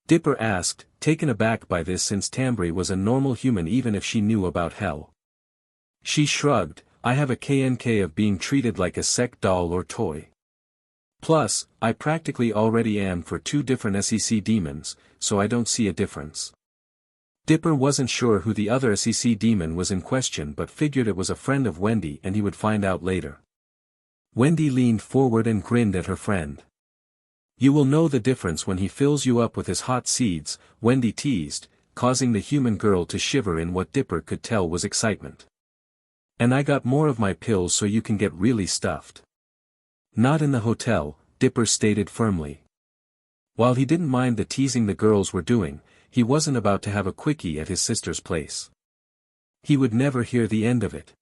Dipper asked, taken aback by this since Tambri was a normal human even if she knew about hell. She shrugged, I have a KNK of being treated like a sec doll or toy. Plus, I practically already am for 2 different SEC demons, so I don't see a difference. Dipper wasn't sure who the other SEC demon was in question but figured it was a friend of Wendy and he would find out later. Wendy leaned forward and grinned at her friend. You will know the difference when he fills you up with his hot seeds, Wendy teased, causing the human girl to shiver in what Dipper could tell was excitement. And I got more of my pills so you can get really stuffed. Not in the hotel, Dipper stated firmly. While he didn't mind the teasing the girls were doing, he wasn't about to have a quickie at his sister's place. He would never hear the end of it.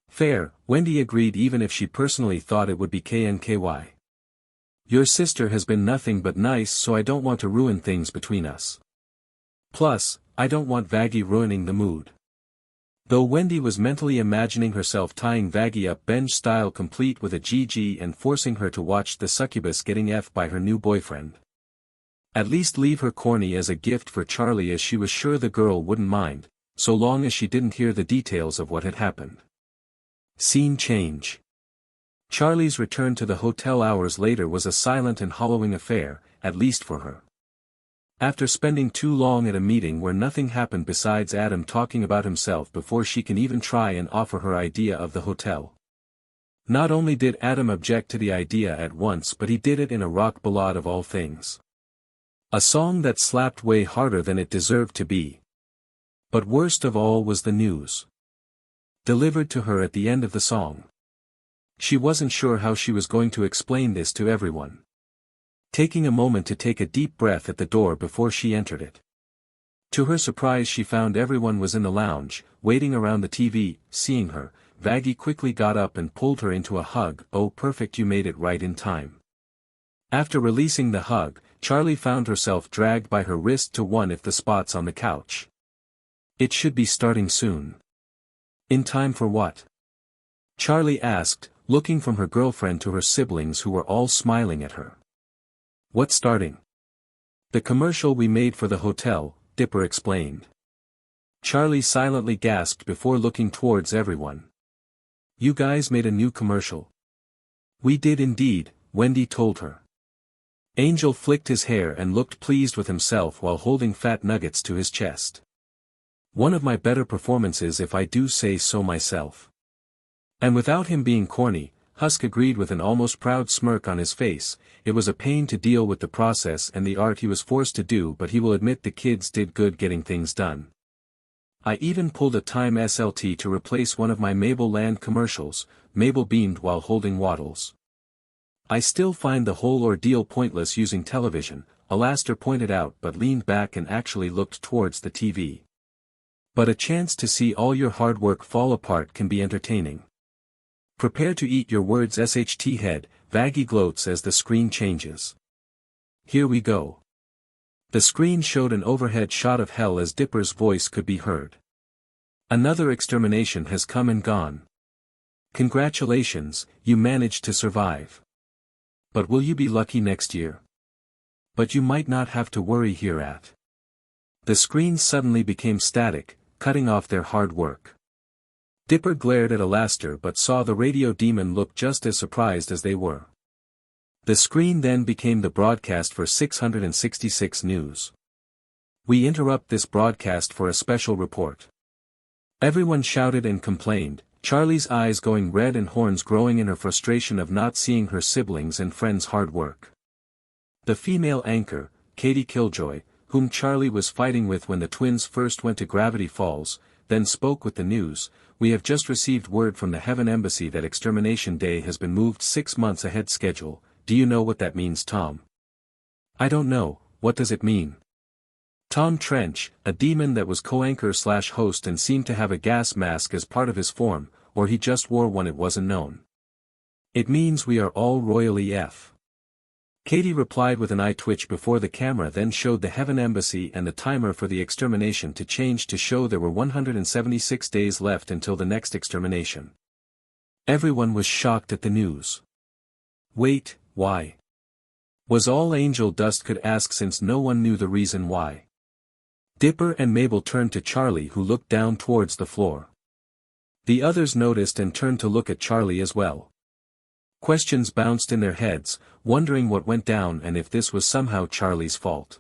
Fair, Wendy agreed even if she personally thought it would be KNKY. Your sister has been nothing but nice, so I don't want to ruin things between us. Plus, I don't want Vaggie ruining the mood. Though Wendy was mentally imagining herself tying Vaggie up bench style complete with a GG and forcing her to watch the succubus getting F by her new boyfriend. At least leave her corny as a gift for Charlie, as she was sure the girl wouldn't mind, so long as she didn't hear the details of what had happened. Scene change. Charlie's return to the hotel hours later was a silent and hollowing affair, at least for her. After spending too long at a meeting where nothing happened besides Adam talking about himself before she can even try and offer her idea of the hotel. Not only did Adam object to the idea at once, but he did it in a rock ballad of all things. A song that slapped way harder than it deserved to be. But worst of all was the news delivered to her at the end of the song. She wasn't sure how she was going to explain this to everyone. Taking a moment to take a deep breath at the door before she entered it. To her surprise, she found everyone was in the lounge, waiting around the TV. Seeing her, Vaggie quickly got up and pulled her into a hug. Oh perfect, you made it right in time. After releasing the hug, Charlie found herself dragged by her wrist to one of the spots on the couch. It should be starting soon. In time for what? Charlie asked, looking from her girlfriend to her siblings who were all smiling at her. What's starting? The commercial we made for the hotel, Dipper explained. Charlie silently gasped before looking towards everyone. You guys made a new commercial? We did indeed, Wendy told her. Angel flicked his hair and looked pleased with himself while holding fat nuggets to his chest. One of my better performances, if I do say so myself. And without him being corny, Husk agreed with an almost proud smirk on his face. It was a pain to deal with the process and the art he was forced to do, but he will admit the kids did good getting things done. I even pulled a Time SLT to replace one of my Mabel Land commercials. Mabel beamed while holding Waddles. I still find the whole ordeal pointless using television, Alastor pointed out, but leaned back and actually looked towards the TV. But a chance to see all your hard work fall apart can be entertaining. Prepare to eat your words, SHT head, Vaggie gloats as the screen changes. Here we go. The screen showed an overhead shot of hell as Dipper's voice could be heard. Another extermination has come and gone. Congratulations, you managed to survive. But will you be lucky next year? But you might not have to worry here at. The screen suddenly became static, cutting off their hard work. Dipper glared at Alastor but saw the radio demon look just as surprised as they were. The screen then became the broadcast for 666 news. We interrupt this broadcast for a special report. Everyone shouted and complained, Charlie's eyes going red and horns growing in her frustration of not seeing her siblings and friends' hard work. The female anchor, Katie Killjoy, whom Charlie was fighting with when the twins first went to Gravity Falls, then spoke with the news. We have just received word from the Heaven Embassy that Extermination Day has been moved 6 months ahead schedule. Do you know what that means, Tom? I don't know, what does it mean? Tom Trench, a demon that was co-anchor/host and seemed to have a gas mask as part of his form, or he just wore one, it wasn't known. It means we are all royally F. Katie replied with an eye twitch before the camera then showed the Heaven Embassy and the timer for the extermination to change to show there were 176 days left until the next extermination. Everyone was shocked at the news. Wait, why? Was all Angeldust could ask, since no one knew the reason why. Dipper and Mabel turned to Charlie, who looked down towards the floor. The others noticed and turned to look at Charlie as well. Questions bounced in their heads, wondering what went down and if this was somehow Charlie's fault.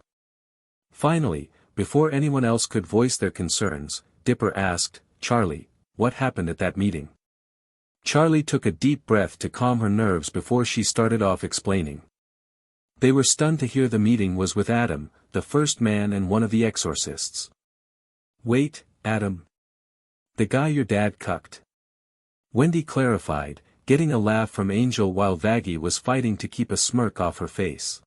Finally, before anyone else could voice their concerns, Dipper asked, Charlie, what happened at that meeting? Charlie took a deep breath to calm her nerves before she started off explaining. They were stunned to hear the meeting was with Adam, the first man and one of the exorcists. Wait, Adam? The guy your dad cucked? Wendy clarified, getting a laugh from Angel while Vaggie was fighting to keep a smirk off her face.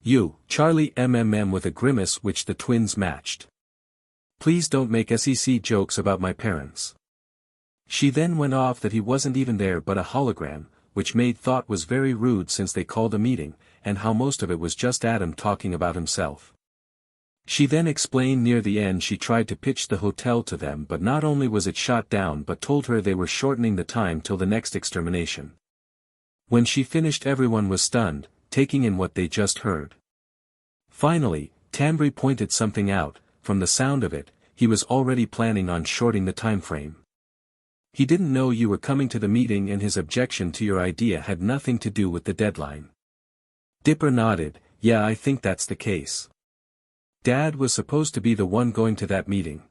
"You, Charlie MMM," with a grimace which the twins matched. "Please don't make SEC jokes about my parents." She then went off that he wasn't even there but a hologram, which Maid thought was very rude since they called a meeting, and how most of it was just Adam talking about himself. She then explained near the end she tried to pitch the hotel to them, but not only was it shot down but told her they were shortening the time till the next extermination. When she finished everyone was stunned, taking in what they just heard. Finally, Tambri pointed something out. From the sound of it, he was already planning on shorting the time frame. He didn't know you were coming to the meeting and his objection to your idea had nothing to do with the deadline. Dipper nodded. "Yeah, I think that's the case. Dad was supposed to be the one going to that meeting.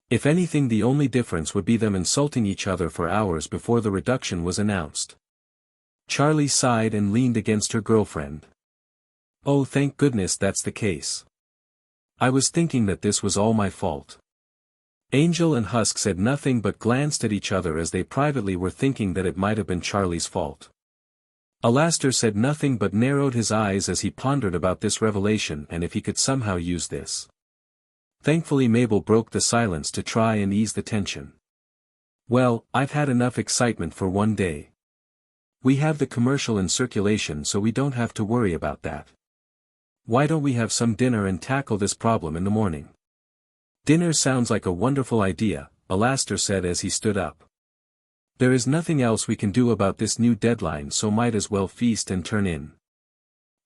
If anything, the only difference would be them insulting each other for hours before the reduction was announced." Charlie sighed and leaned against her girlfriend. "Oh, thank goodness that's the case. I was thinking that this was all my fault." Angel and Husk said nothing but glanced at each other as they privately were thinking that it might have been Charlie's fault. Alastor said nothing but narrowed his eyes as he pondered about this revelation and if he could somehow use this. Thankfully Mabel broke the silence to try and ease the tension. "Well, I've had enough excitement for one day. We have the commercial in circulation so we don't have to worry about that. Why don't we have some dinner and tackle this problem in the morning?" "Dinner sounds like a wonderful idea," Alastor said as he stood up. "There is nothing else we can do about this new deadline, so might as well feast and turn in."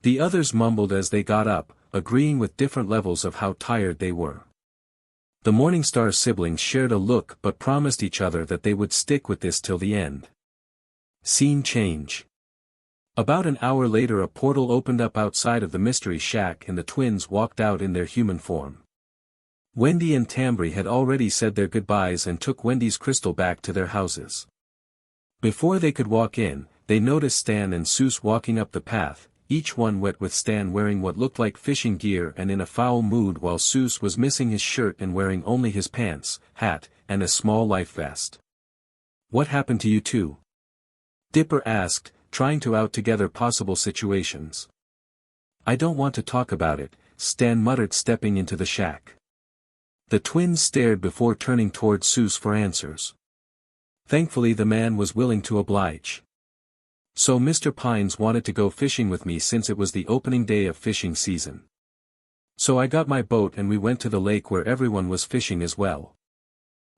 The others mumbled as they got up, agreeing with different levels of how tired they were. The Morningstar siblings shared a look but promised each other that they would stick with this till the end. Scene change. About an hour later a portal opened up outside of the mystery shack and the twins walked out in their human form. Wendy and Tambri had already said their goodbyes and took Wendy's crystal back to their houses. Before they could walk in, they noticed Stan and Seuss walking up the path, each one wet with Stan wearing what looked like fishing gear and in a foul mood while Seuss was missing his shirt and wearing only his pants, hat, and a small life vest. "What happened to you two?" Dipper asked, trying to out together possible situations. "I don't want to talk about it," Stan muttered stepping into the shack. The twins stared before turning toward Seuss for answers. Thankfully the man was willing to oblige. "So Mr. Pines wanted to go fishing with me since it was the opening day of fishing season. So I got my boat and we went to the lake where everyone was fishing as well.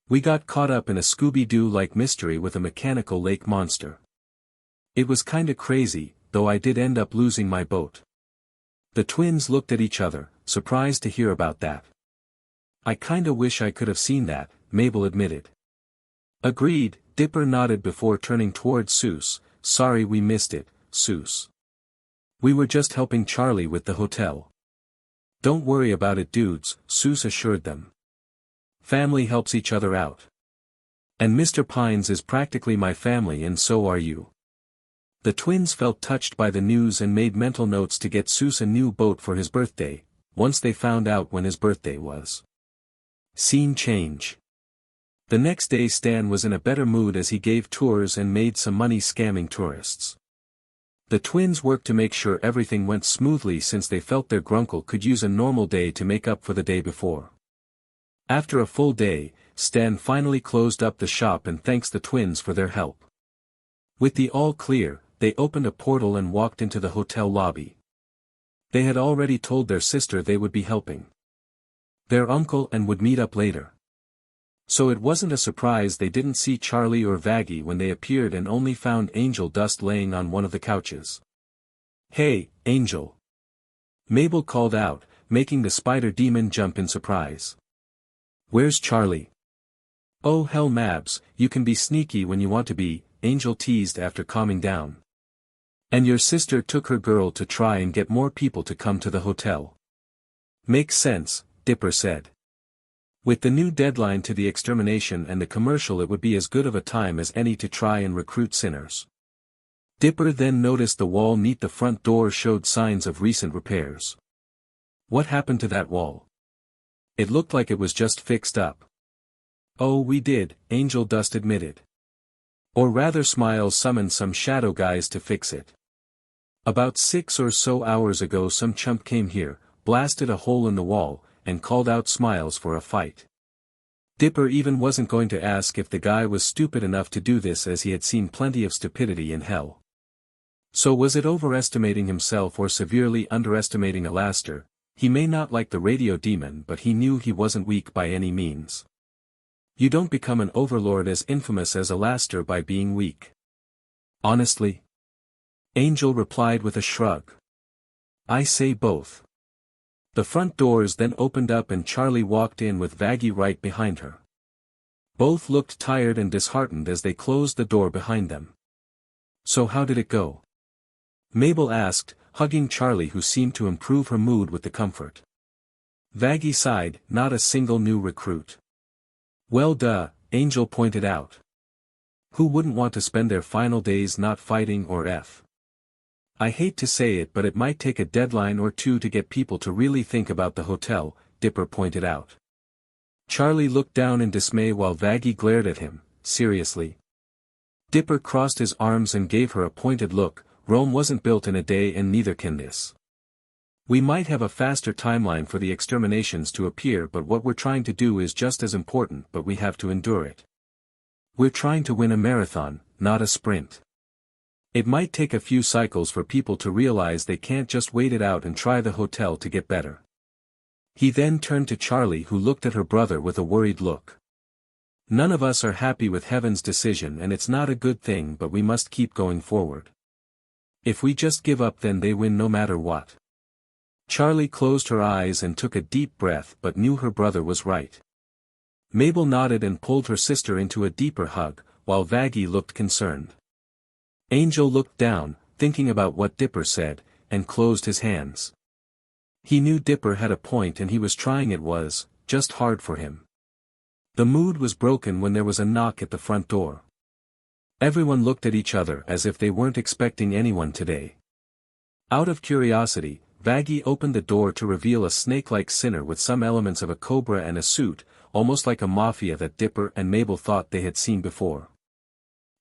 We got caught up in a Scooby-Doo-like mystery with a mechanical lake monster. It was kinda crazy, though I did end up losing my boat." The twins looked at each other, surprised to hear about that. "I kinda wish I could have seen that," Mabel admitted. "Agreed," Dipper nodded before turning towards Seuss. "Sorry we missed it, Seuss. We were just helping Charlie with the hotel." "Don't worry about it dudes," Seuss assured them. "Family helps each other out. And Mr. Pines is practically my family and so are you." The twins felt touched by the news and made mental notes to get Seuss a new boat for his birthday, once they found out when his birthday was. Scene change. The next day Stan was in a better mood as he gave tours and made some money scamming tourists. The twins worked to make sure everything went smoothly since they felt their grunkle could use a normal day to make up for the day before. After a full day, Stan finally closed up the shop and thanks the twins for their help. With the all clear, they opened a portal and walked into the hotel lobby. They had already told their sister they would be helping their uncle and would meet up later. So it wasn't a surprise they didn't see Charlie or Vaggie when they appeared and only found Angeldust laying on one of the couches. "Hey, Angel!" Mabel called out, making the spider demon jump in surprise. "Where's Charlie?" "Oh hell Mabs, you can be sneaky when you want to be," Angel teased after calming down. "And your sister took her girl to try and get more people to come to the hotel." "Makes sense," Dipper said. "With the new deadline to the extermination and the commercial it would be as good of a time as any to try and recruit sinners." Dipper then noticed the wall near the front door showed signs of recent repairs. "What happened to that wall? It looked like it was just fixed up." "Oh we did," Angeldust admitted. Or rather Smiles summoned some shadow guys to fix it. About 6 or so hours ago some chump came here, blasted a hole in the wall, and called out Smiles for a fight. Dipper even wasn't going to ask if the guy was stupid enough to do this as he had seen plenty of stupidity in hell. So was it overestimating himself or severely underestimating Alastor? He may not like the radio demon but he knew he wasn't weak by any means. You don't become an overlord as infamous as Alastor by being weak. Honestly? Angel replied with a shrug. I say both. The front doors then opened up and Charlie walked in with Vaggie right behind her. Both looked tired and disheartened as they closed the door behind them. So how did it go? Mabel asked, hugging Charlie who seemed to improve her mood with the comfort. Vaggie sighed, not a single new recruit. Well duh, Angel pointed out. Who wouldn't want to spend their final days not fighting or f? I hate to say it but it might take a deadline or two to get people to really think about the hotel, Dipper pointed out. Charlie looked down in dismay while Vaggie glared at him, seriously. Dipper crossed his arms and gave her a pointed look. Rome wasn't built in a day and neither can this. We might have a faster timeline for the exterminations to appear but what we're trying to do is just as important but we have to endure it. We're trying to win a marathon, not a sprint. It might take a few cycles for people to realize they can't just wait it out and try the hotel to get better. He then turned to Charlie who looked at her brother with a worried look. None of us are happy with Heaven's decision and it's not a good thing but we must keep going forward. If we just give up then they win no matter what. Charlie closed her eyes and took a deep breath but knew her brother was right. Mabel nodded and pulled her sister into a deeper hug, while Vaggie looked concerned. Angel looked down, thinking about what Dipper said, and closed his hands. He knew Dipper had a point and he was trying it was, just hard for him. The mood was broken when there was a knock at the front door. Everyone looked at each other as if they weren't expecting anyone today. Out of curiosity, Vaggie opened the door to reveal a snake-like sinner with some elements of a cobra and a suit, almost like a mafia that Dipper and Mabel thought they had seen before.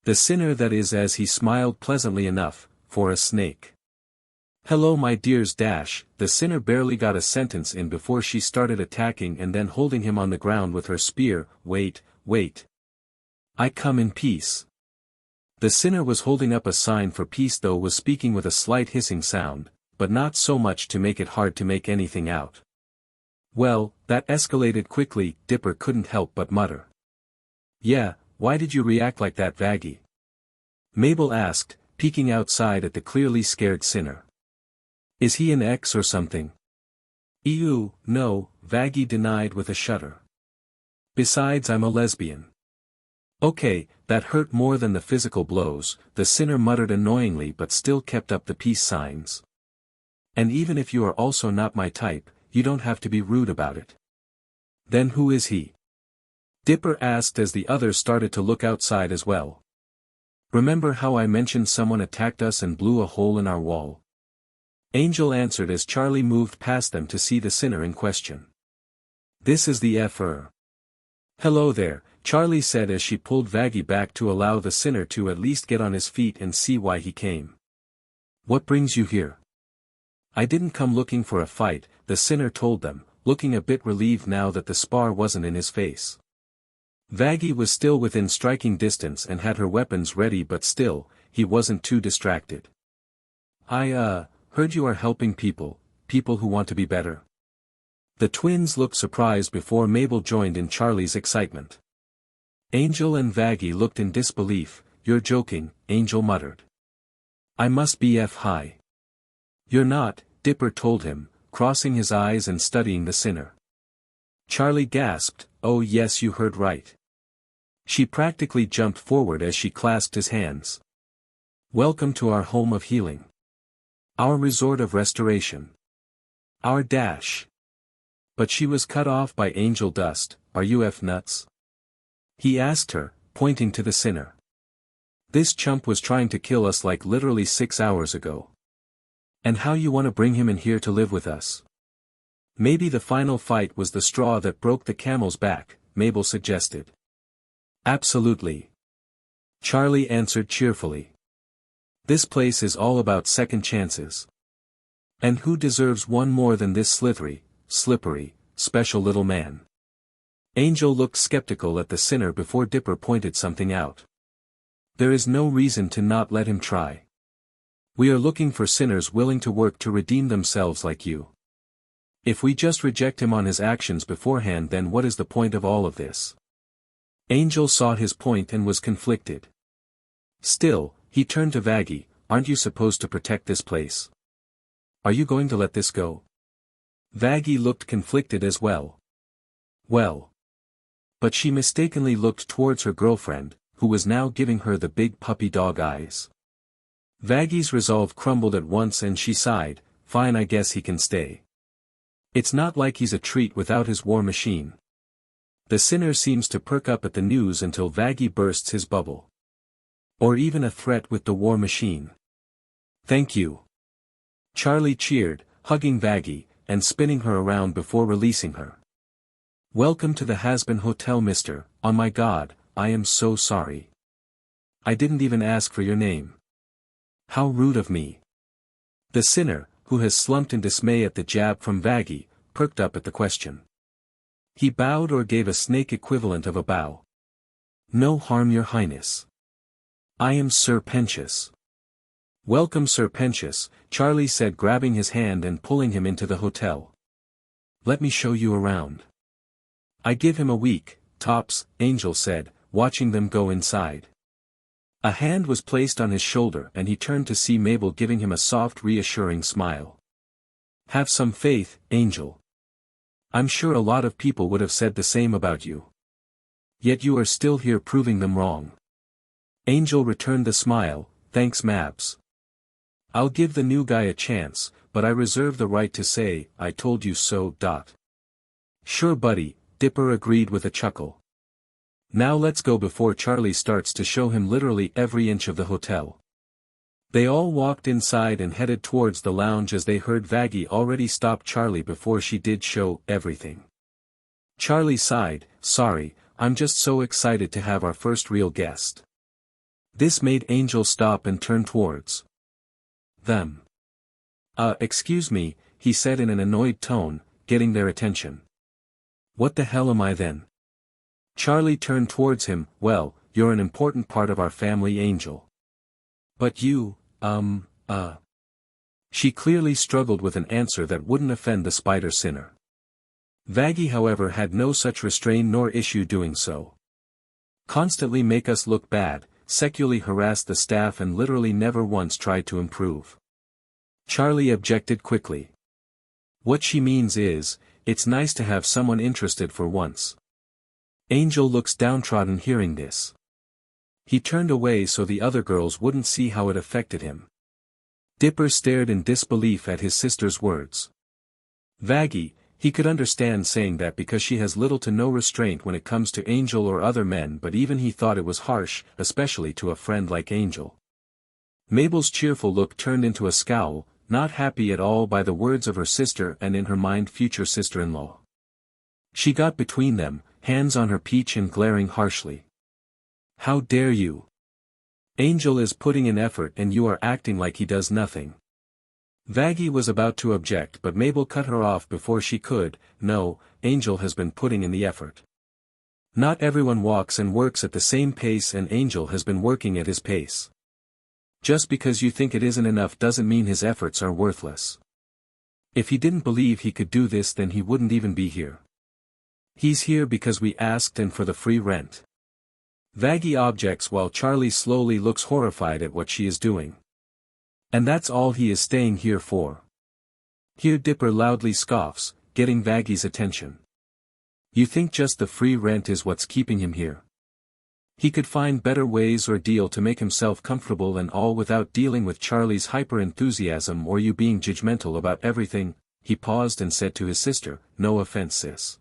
The sinner that is as he smiled pleasantly enough, for a snake. Hello my dears dash, the sinner barely got a sentence in before she started attacking and then holding him on the ground with her spear. Wait. I come in peace. The sinner was holding up a sign for peace though was speaking with a slight hissing sound, but not so much to make it hard to make anything out. Well, that escalated quickly, Dipper couldn't help but mutter. Yeah, why did you react like that Vaggie? Mabel asked, peeking outside at the clearly scared sinner. Is he an ex or something? Ew, no, Vaggie denied with a shudder. Besides I'm a lesbian. Okay, that hurt more than the physical blows, the sinner muttered annoyingly but still kept up the peace signs. And even if you are also not my type, you don't have to be rude about it. Then who is he? Dipper asked as the others started to look outside as well. Remember how I mentioned someone attacked us and blew a hole in our wall? Angel answered as Charlie moved past them to see the sinner in question. This is the F.R. Hello there, Charlie said as she pulled Vaggie back to allow the sinner to at least get on his feet and see why he came. What brings you here? I didn't come looking for a fight, the sinner told them, looking a bit relieved now that the spar wasn't in his face. Vaggie was still within striking distance and had her weapons ready but still, he wasn't too distracted. I heard you are helping people who want to be better. The twins looked surprised before Mabel joined in Charlie's excitement. Angel and Vaggie looked in disbelief. You're joking, Angel muttered. I must be high. You're not, Dipper told him, crossing his eyes and studying the sinner. Charlie gasped, oh yes you heard right. She practically jumped forward as she clasped his hands. Welcome to our home of healing. Our resort of restoration. Our dash. But she was cut off by Angeldust. Are you nuts? He asked her, pointing to the sinner. This chump was trying to kill us like literally 6 hours ago. And how you want to bring him in here to live with us? Maybe the final fight was the straw that broke the camel's back, Mabel suggested. Absolutely. Charlie answered cheerfully. This place is all about second chances. And who deserves one more than this slippery, special little man? Angel looked skeptical at the sinner before Dipper pointed something out. There is no reason to not let him try. We are looking for sinners willing to work to redeem themselves like you. If we just reject him on his actions beforehand, then what is the point of all of this? Angel saw his point and was conflicted. Still, he turned to Vaggie. Aren't you supposed to protect this place? Are you going to let this go? Vaggie looked conflicted as well. Well. But she mistakenly looked towards her girlfriend, who was now giving her the big puppy dog eyes. Vaggie's resolve crumbled at once and she sighed. Fine, I guess he can stay. It's not like he's a treat without his war machine. The sinner seems to perk up at the news until Vaggie bursts his bubble. Or even a threat with the war machine. Thank you. Charlie cheered, hugging Vaggie, and spinning her around before releasing her. Welcome to the Hazbin Hotel, mister. Oh my god, I am so sorry. I didn't even ask for your name. How rude of me. The sinner, who has slumped in dismay at the jab from Vaggie, perked up at the question. He bowed or gave a snake equivalent of a bow. No harm, your highness. I am Sir Pentious. Welcome, Sir Pentious, Charlie said, grabbing his hand and pulling him into the hotel. Let me show you around. I give him a week, tops, Angel said, watching them go inside. A hand was placed on his shoulder and he turned to see Mabel giving him a soft, reassuring smile. Have some faith, Angel. I'm sure a lot of people would have said the same about you. Yet you are still here proving them wrong. Angel returned the smile. Thanks, Mabs. I'll give the new guy a chance, but I reserve the right to say, I told you so. Sure, buddy, Dipper agreed with a chuckle. Now let's go before Charlie starts to show him literally every inch of the hotel. They all walked inside and headed towards the lounge as they heard Vaggie already stop Charlie before she did show everything. Charlie sighed, sorry, I'm just so excited to have our first real guest. This made Angel stop and turn towards them. Excuse me, he said in an annoyed tone, getting their attention. What the hell am I then? Charlie turned towards him. Well, you're an important part of our family, Angel. But you, She clearly struggled with an answer that wouldn't offend the spider sinner. Vaggie, however, had no such restraint nor issue doing so. Constantly make us look bad, secularly harassed the staff and literally never once tried to improve. Charlie objected quickly. What she means is, it's nice to have someone interested for once. Angel looks downtrodden hearing this. He turned away so the other girls wouldn't see how it affected him. Dipper stared in disbelief at his sister's words. Vaggie, he could understand saying that because she has little to no restraint when it comes to Angel or other men, but even he thought it was harsh, especially to a friend like Angel. Mabel's cheerful look turned into a scowl, not happy at all by the words of her sister and in her mind future sister-in-law. She got between them, hands on her peach and glaring harshly. How dare you? Angel is putting in effort and you are acting like he does nothing. Vaggie was about to object but Mabel cut her off before she could. No, Angel has been putting in the effort. Not everyone walks and works at the same pace and Angel has been working at his pace. Just because you think it isn't enough doesn't mean his efforts are worthless. If he didn't believe he could do this then he wouldn't even be here. He's here because we asked and for the free rent. Vaggie objects while Charlie slowly looks horrified at what she is doing. And that's all he is staying here for. Here Dipper loudly scoffs, getting Vaggie's attention. You think just the free rent is what's keeping him here? He could find better ways or deal to make himself comfortable and all without dealing with Charlie's hyper-enthusiasm or you being judgmental about everything. He paused and said to his sister, no offense sis.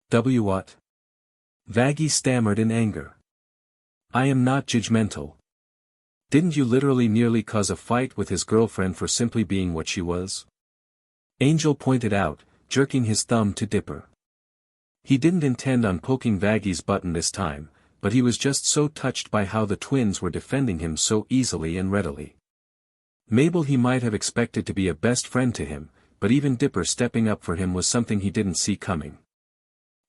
What? Vaggie stammered in anger. I am not judgmental. Didn't you literally nearly cause a fight with his girlfriend for simply being what she was? Angel pointed out, jerking his thumb to Dipper. He didn't intend on poking Vaggie's button this time, but he was just so touched by how the twins were defending him so easily and readily. Mabel he might have expected to be a best friend to him, but even Dipper stepping up for him was something he didn't see coming.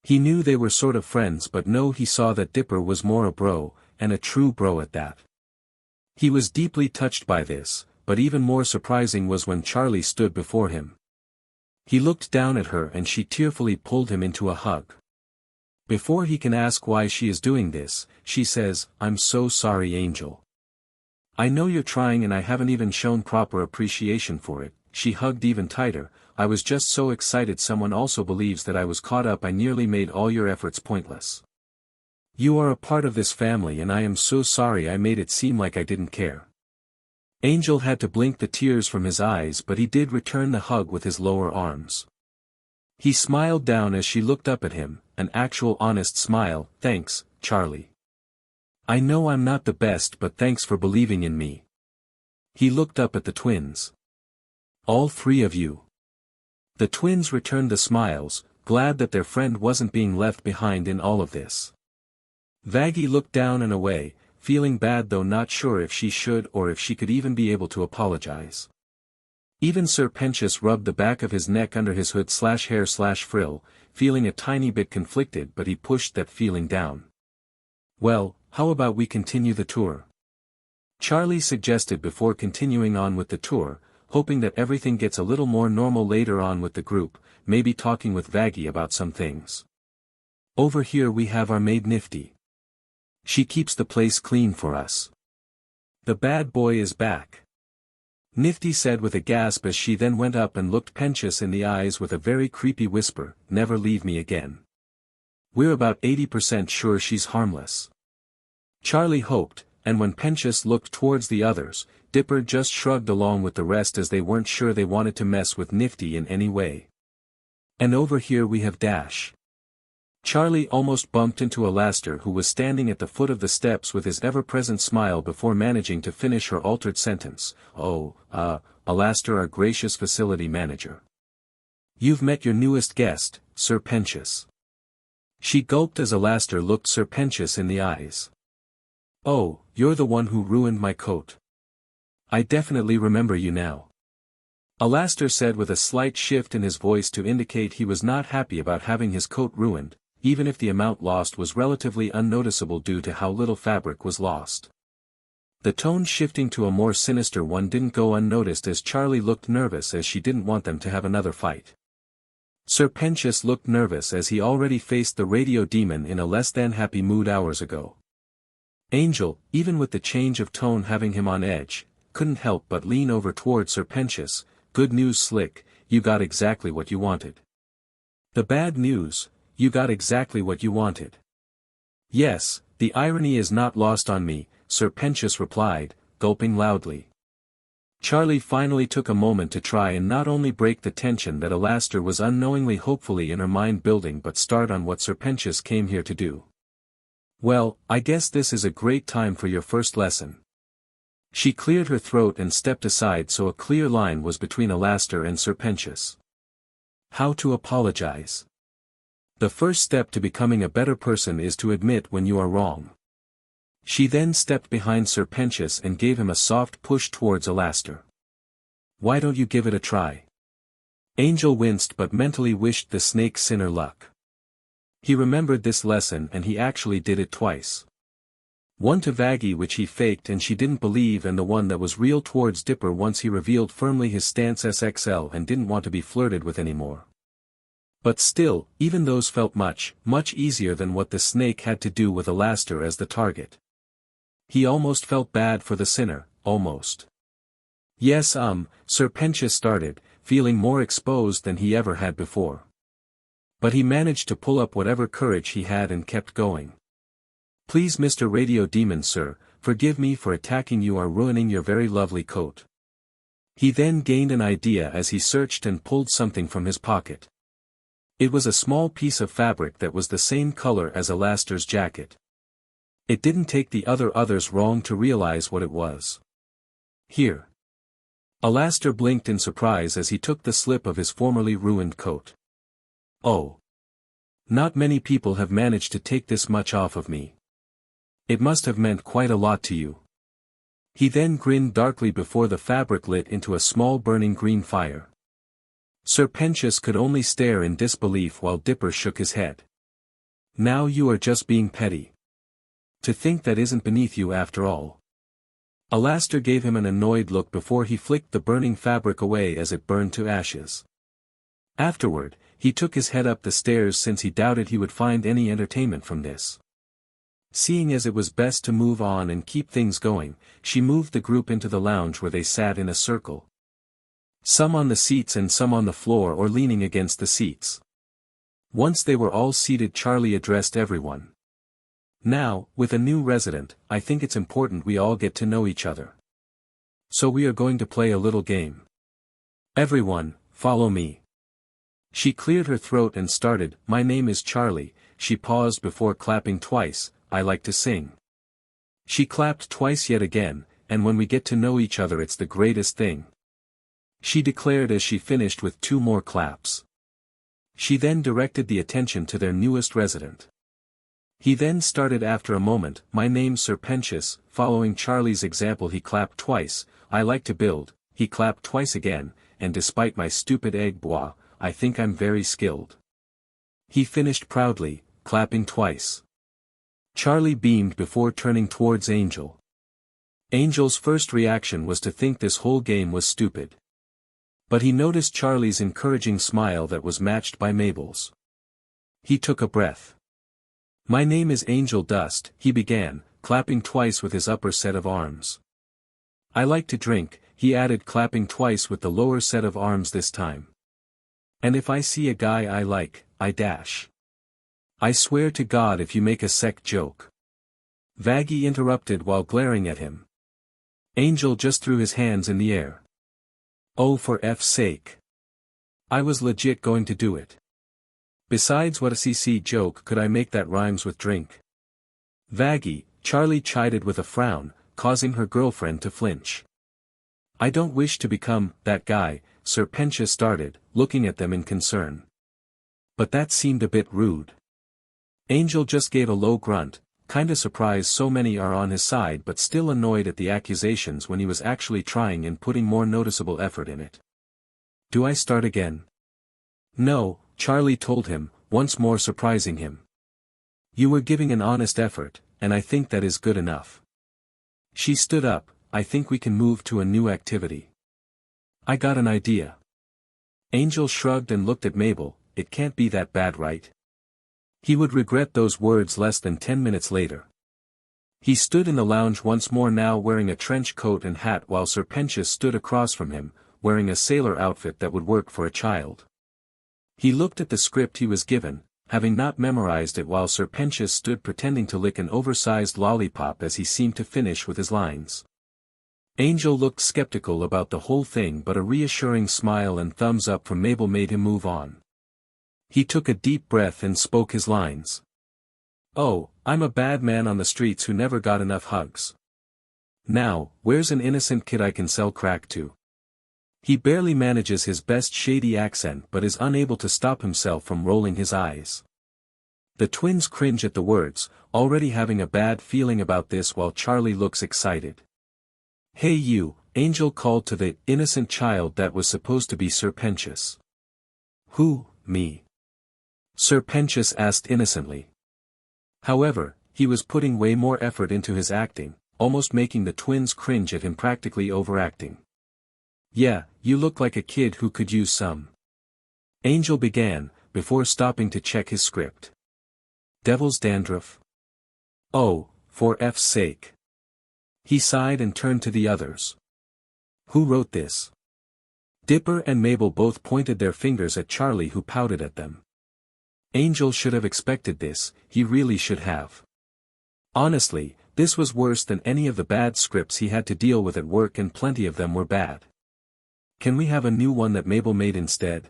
He knew they were sort of friends, but no, he saw that Dipper was more a bro, and a true bro at that. He was deeply touched by this, but even more surprising was when Charlie stood before him. He looked down at her and she tearfully pulled him into a hug. Before he can ask why she is doing this, she says, "I'm so sorry, Angel. I know you're trying and I haven't even shown proper appreciation for it." She hugged even tighter. "I was just so excited someone also believes that I was caught up. I nearly made all your efforts pointless. You are a part of this family and I am so sorry I made it seem like I didn't care." Angel had to blink the tears from his eyes, but he did return the hug with his lower arms. He smiled down as she looked up at him, an actual honest smile. "Thanks, Charlie. I know I'm not the best, but thanks for believing in me." He looked up at the twins. "All three of you." The twins returned the smiles, glad that their friend wasn't being left behind in all of this. Vaggie looked down and away, feeling bad though not sure if she should or if she could even be able to apologize. Even Sir Pentious rubbed the back of his neck under his hood/hair/frill, feeling a tiny bit conflicted, but he pushed that feeling down. "Well, how about we continue the tour?" Charlie suggested before continuing on with the tour, hoping that everything gets a little more normal later on with the group, maybe talking with Vaggie about some things. "Over here we have our maid Nifty. She keeps the place clean for us. The bad boy is back," Nifty said with a gasp as she then went up and looked Pentious in the eyes with a very creepy whisper, "Never leave me again. We're about 80% sure she's harmless." Charlie hoped, and when Pentious looked towards the others, Dipper just shrugged along with the rest as they weren't sure they wanted to mess with Nifty in any way. "And over here we have Dash." Charlie almost bumped into Alastor, who was standing at the foot of the steps with his ever-present smile before managing to finish her altered sentence. "Oh, Alastor, our gracious facility manager. You've met your newest guest, Sir Pentious." She gulped as Alastor looked Sir Pentious in the eyes. "Oh, you're the one who ruined my coat. I definitely remember you now," Alastor said with a slight shift in his voice to indicate he was not happy about having his coat ruined, even if the amount lost was relatively unnoticeable due to how little fabric was lost. The tone shifting to a more sinister one didn't go unnoticed as Charlie looked nervous as she didn't want them to have another fight. Sir Pentious looked nervous as he already faced the radio demon in a less than happy mood hours ago. Angel, even with the change of tone having him on edge, couldn't help but lean over toward Sir Pentious. "Good news, Slick, you got exactly what you wanted." "The bad news, you got exactly what you wanted." "Yes, the irony is not lost on me," Sir Pentious replied, gulping loudly. Charlie finally took a moment to try and not only break the tension that Alastor was unknowingly hopefully in her mind building but start on what Sir Pentious came here to do. "Well, I guess this is a great time for your first lesson." She cleared her throat and stepped aside so a clear line was between Alastor and Sir Pentious. "How to apologize. The first step to becoming a better person is to admit when you are wrong." She then stepped behind Sir Pentious and gave him a soft push towards Alastor. "Why don't you give it a try?" Angel winced but mentally wished the snake sinner luck. He remembered this lesson and he actually did it twice. One to Vaggie which he faked and she didn't believe, and the one that was real towards Dipper once he revealed firmly his stance SXL and didn't want to be flirted with anymore. But still, even those felt much easier than what the snake had to do with Alastor as the target. He almost felt bad for the sinner, almost. "Yes, Sir Pentious started, feeling more exposed than he ever had before. But he managed to pull up whatever courage he had and kept going. "Please, Mr. Radio Demon sir, forgive me for attacking you, are ruining your very lovely coat." He then gained an idea as he searched and pulled something from his pocket. It was a small piece of fabric that was the same color as Alastor's jacket. It didn't take the others long to realize what it was. "Here." Alastor blinked in surprise as he took the slip of his formerly ruined coat. "Oh. Not many people have managed to take this much off of me." It must have meant quite a lot to you. He then grinned darkly before the fabric lit into a small burning green fire. Sir Pentious could only stare in disbelief while Dipper shook his head. Now you are just being petty. To think that isn't beneath you after all. Alastor gave him an annoyed look before he flicked the burning fabric away as it burned to ashes. Afterward, he took his head up the stairs since he doubted he would find any entertainment from this. Seeing as it was best to move on and keep things going, she moved the group into the lounge where they sat in a circle. Some on the seats and some on the floor or leaning against the seats. Once they were all seated, Charlie addressed everyone. Now, with a new resident, I think it's important we all get to know each other. So we are going to play a little game. Everyone, follow me. She cleared her throat and started, my name is Charlie. She paused before clapping twice, I like to sing. She clapped twice yet again, and when we get to know each other it's the greatest thing. She declared as she finished with 2 more claps. She then directed the attention to their newest resident. He then started after a moment, my name's Sir Pentious. Following Charlie's example he clapped twice, I like to build. He clapped twice again, and despite my stupid egg bois, I think I'm very skilled. He finished proudly, clapping twice. Charlie beamed before turning towards Angel. Angel's first reaction was to think this whole game was stupid. But he noticed Charlie's encouraging smile that was matched by Mabel's. He took a breath. My name is Angeldust, he began, clapping twice with his upper set of arms. I like to drink, he added, clapping twice with the lower set of arms this time. And if I see a guy I like, I dash. I swear to God if you make a sec joke. Vaggie interrupted while glaring at him. Angel just threw his hands in the air. Oh, for F's sake. I was legit going to do it. Besides, what a CC joke could I make that rhymes with drink? Vaggie, Charlie chided with a frown, causing her girlfriend to flinch. I don't wish to become that guy, Sir Pentious started, looking at them in concern. But that seemed a bit rude. Angel just gave a low grunt, kinda surprised so many are on his side but still annoyed at the accusations when he was actually trying and putting more noticeable effort in it. Do I start again? No, Charlie told him, once more surprising him. You were giving an honest effort, and I think that is good enough. She stood up, I think we can move to a new activity. I got an idea. Angel shrugged and looked at Mabel, it can't be that bad, right? He would regret those words less than 10 minutes later. He stood in the lounge once more, now wearing a trench coat and hat, while Sir Pentious stood across from him, wearing a sailor outfit that would work for a child. He looked at the script he was given, having not memorized it, while Sir Pentious stood pretending to lick an oversized lollipop as he seemed to finish with his lines. Angel looked skeptical about the whole thing, but a reassuring smile and thumbs up from Mabel made him move on. He took a deep breath and spoke his lines. Oh, I'm a bad man on the streets who never got enough hugs. Now, where's an innocent kid I can sell crack to? He barely manages his best shady accent but is unable to stop himself from rolling his eyes. The twins cringe at the words, already having a bad feeling about this, while Charlie looks excited. Hey you, Angel called to the innocent child that was supposed to be Sir Pentious. Who, me? Sir Pentious asked innocently. However, he was putting way more effort into his acting, almost making the twins cringe at him, practically overacting. Yeah, you look like a kid who could use some. Angel began, before stopping to check his script. Devil's dandruff? Oh, for F's sake. He sighed and turned to the others. Who wrote this? Dipper and Mabel both pointed their fingers at Charlie, who pouted at them. Angel should have expected this, he really should have. Honestly, this was worse than any of the bad scripts he had to deal with at work, and plenty of them were bad. Can we have a new one that Mabel made instead?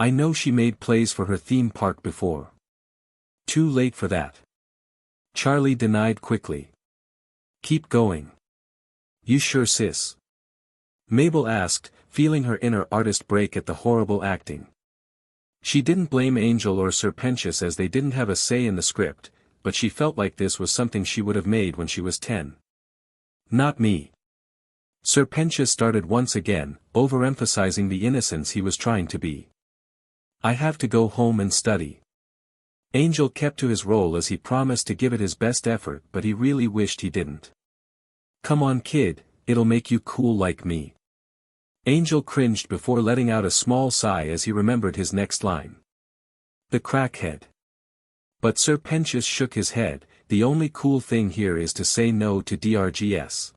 I know she made plays for her theme park before. Too late for that. Charlie denied quickly. Keep going. You sure, sis? Mabel asked, feeling her inner artist break at the horrible acting. She didn't blame Angel or Sir Pentious, as they didn't have a say in the script. but she felt like this was something she would have made when she was 10. Not me. Sir Pentious started once again, overemphasizing the innocence he was trying to be. I have to go home and study. Angel kept to his role as he promised to give it his best effort, but he really wished he didn't. Come on kid, it'll make you cool like me. Angel cringed before letting out a small sigh as he remembered his next line. The crackhead. But Sir Pentious shook his head. The only cool thing here is to say no to DRGS.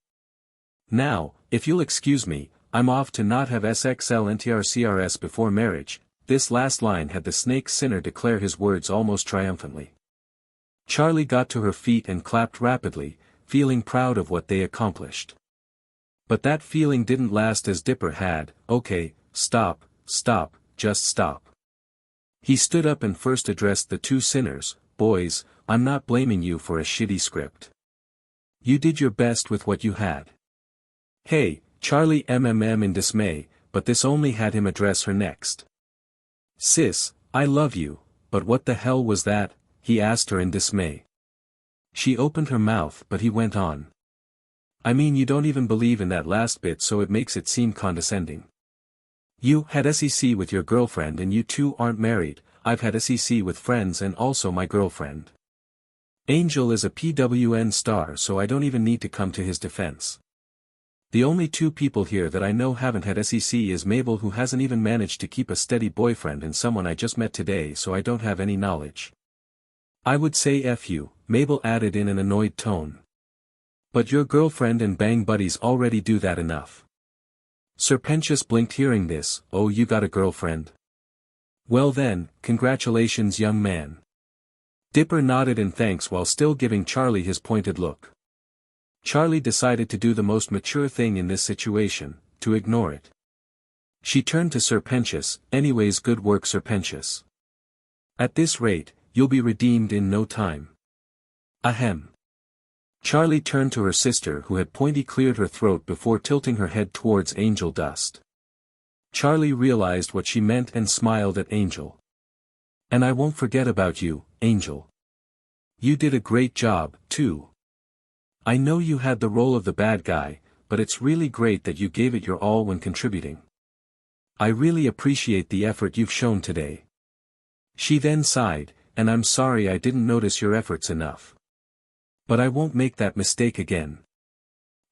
Now, if you'll excuse me, I'm off to not have SXLNTRCRS before marriage. This last line had the snake sinner declare his words almost triumphantly. Charlie got to her feet and clapped rapidly, feeling proud of what they accomplished. But that feeling didn't last as Dipper had. Okay, stop, just stop. He stood up and first addressed the two sinners. Boys, I'm not blaming you for a shitty script. You did your best with what you had. Hey, Charlie MMM in dismay, but this only had him address her next. Sis, I love you, but what the hell was that? He asked her in dismay. She opened her mouth but he went on. I mean you don't even believe in that last bit so it makes it seem condescending. You had SEC with your girlfriend and you two aren't married. I've had SEC with friends and also my girlfriend. Angel is a PWN star so I don't even need to come to his defense. The only two people here that I know haven't had SEC is Mabel who hasn't even managed to keep a steady boyfriend and someone I just met today so I don't have any knowledge. I would say F you, Mabel added in an annoyed tone. But your girlfriend and bang buddies already do that enough. Sir Pentious blinked hearing this. Oh, you got a girlfriend? Well then, congratulations young man. Dipper nodded in thanks while still giving Charlie his pointed look. Charlie decided to do the most mature thing in this situation, to ignore it. She turned to Sir Pentious. Anyways, good work Sir Pentious. At this rate, you'll be redeemed in no time. Ahem. Charlie turned to her sister who had pointy cleared her throat before tilting her head towards Angeldust. Charlie realized what she meant and smiled at Angel. And I won't forget about you, Angel. You did a great job, too. I know you had the role of the bad guy, but it's really great that you gave it your all when contributing. I really appreciate the effort you've shown today. She then sighed, and I'm sorry I didn't notice your efforts enough. But I won't make that mistake again.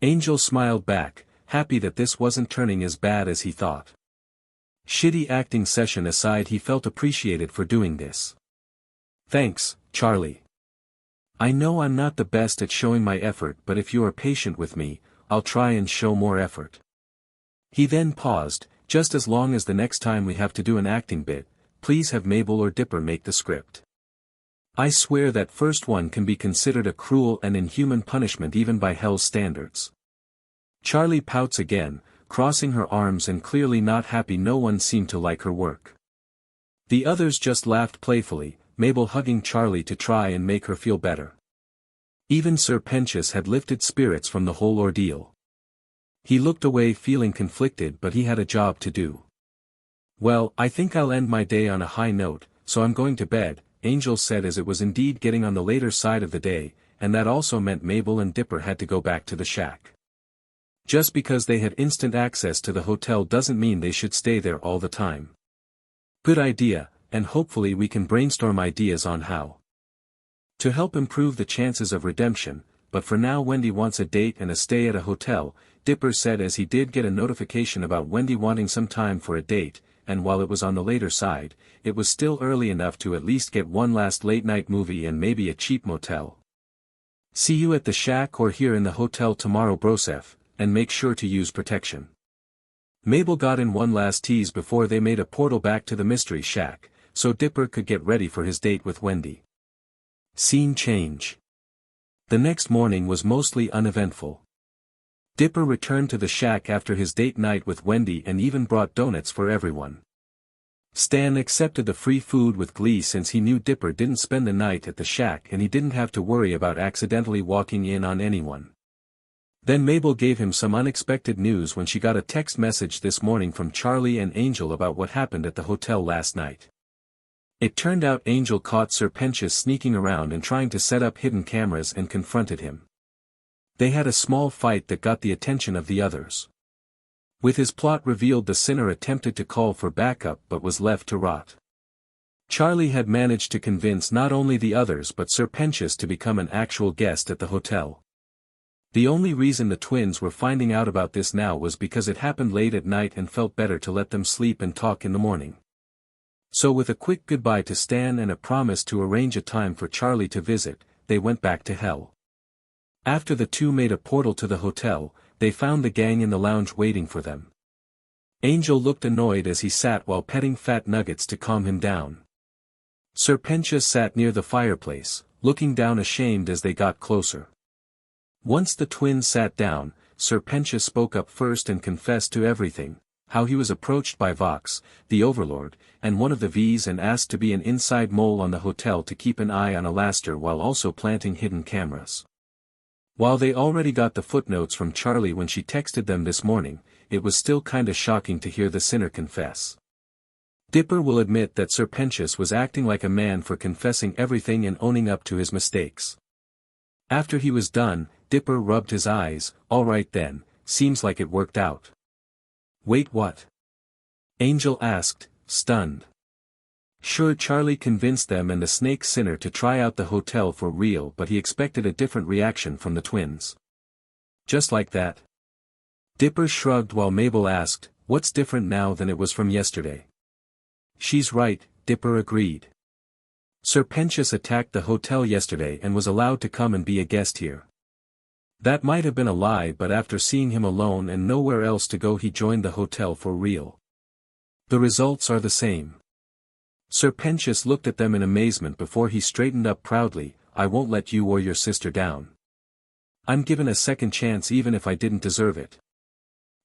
Angel smiled back, happy that this wasn't turning as bad as he thought. Shitty acting session aside, he felt appreciated for doing this. Thanks, Charlie. I know I'm not the best at showing my effort, but if you are patient with me, I'll try and show more effort. He then paused. Just as long as the next time we have to do an acting bit, please have Mabel or Dipper make the script. I swear that first one can be considered a cruel and inhuman punishment even by hell's standards. Charlie pouts again, crossing her arms and clearly not happy. No one seemed to like her work. The others just laughed playfully, Mabel hugging Charlie to try and make her feel better. Even Sir Pentious had lifted spirits from the whole ordeal. He looked away feeling conflicted, but he had a job to do. Well, I think I'll end my day on a high note, so I'm going to bed, Angel said as it was indeed getting on the later side of the day, and that also meant Mabel and Dipper had to go back to the shack. Just because they had instant access to the hotel doesn't mean they should stay there all the time. Good idea, and hopefully we can brainstorm ideas on how to help improve the chances of redemption, but for now Wendy wants a date and a stay at a hotel, Dipper said as he did get a notification about Wendy wanting some time for a date, and while it was on the later side, it was still early enough to at least get one last late-night movie and maybe a cheap motel. See you at the shack or here in the hotel tomorrow Broseph, and make sure to use protection. Mabel got in one last tease before they made a portal back to the mystery shack, so Dipper could get ready for his date with Wendy. Scene change. The next morning was mostly uneventful. Dipper returned to the shack after his date night with Wendy and even brought donuts for everyone. Stan accepted the free food with glee since he knew Dipper didn't spend the night at the shack and he didn't have to worry about accidentally walking in on anyone. Then Mabel gave him some unexpected news when she got a text message this morning from Charlie and Angel about what happened at the hotel last night. It turned out Angel caught Sir Pentious sneaking around and trying to set up hidden cameras and confronted him. They had a small fight that got the attention of the others. With his plot revealed, the sinner attempted to call for backup but was left to rot. Charlie had managed to convince not only the others but Sir Pentious to become an actual guest at the hotel. The only reason the twins were finding out about this now was because it happened late at night and felt better to let them sleep and talk in the morning. So with a quick goodbye to Stan and a promise to arrange a time for Charlie to visit, they went back to hell. After the two made a portal to the hotel, they found the gang in the lounge waiting for them. Angel looked annoyed as he sat while petting Fat Nuggets to calm him down. Sir Pentious sat near the fireplace, looking down ashamed as they got closer. Once the twins sat down, Sir Pentious spoke up first and confessed to everything, how he was approached by Vox, the overlord, and one of the V's, and asked to be an inside mole on the hotel to keep an eye on Alastor while also planting hidden cameras. While they already got the footnotes from Charlie when she texted them this morning, it was still kinda shocking to hear the sinner confess. Dipper will admit that Sir Pentious was acting like a man for confessing everything and owning up to his mistakes. After he was done, Dipper rubbed his eyes. All right then, seems like it worked out. Wait, what? Angel asked, stunned. Sure, Charlie convinced them and the snake sinner to try out the hotel for real, but he expected a different reaction from the twins. Just like that? Dipper shrugged while Mabel asked, what's different now than it was from yesterday? She's right, Dipper agreed. Sir Pentious attacked the hotel yesterday and was allowed to come and be a guest here. That might have been a lie, but after seeing him alone and nowhere else to go, he joined the hotel for real. The results are the same. Sir Pentious looked at them in amazement before he straightened up proudly. I won't let you or your sister down. I'm given a second chance even if I didn't deserve it.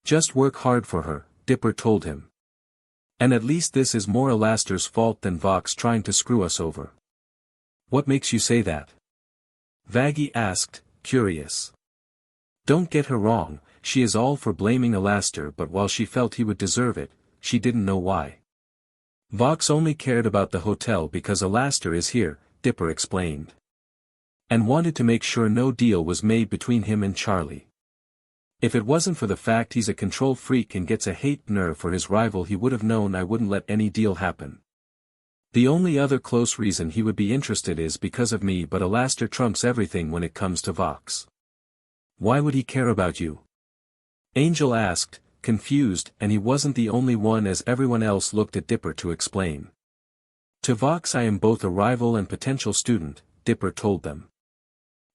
Just work hard for her, Dipper told him. And at least this is more Alastor's fault than Vox trying to screw us over. What makes you say that? Vaggie asked, curious. Don't get her wrong, she is all for blaming Alastor, but while she felt he would deserve it, she didn't know why. Vox only cared about the hotel because Alastor is here, Dipper explained. And wanted to make sure no deal was made between him and Charlie. If it wasn't for the fact he's a control freak and gets a hate nerve for his rival, he would have known I wouldn't let any deal happen. The only other close reason he would be interested is because of me, but Alastor trumps everything when it comes to Vox. Why would he care about you? Angel asked, confused, and he wasn't the only one as everyone else looked at Dipper to explain. To Vox I am both a rival and potential student, Dipper told them.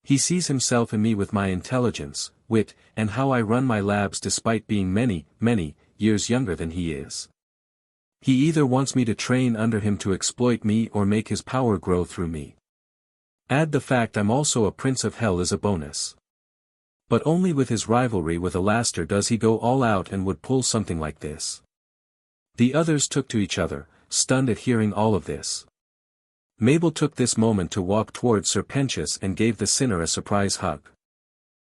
He sees himself in me with my intelligence, wit, and how I run my labs despite being many, many years younger than he is. He either wants me to train under him to exploit me or make his power grow through me. Add the fact I'm also a Prince of Hell as a bonus. But only with his rivalry with Alastor does he go all out and would pull something like this. The others took to each other, stunned at hearing all of this. Mabel took this moment to walk towards Sir Pentious and gave the sinner a surprise hug.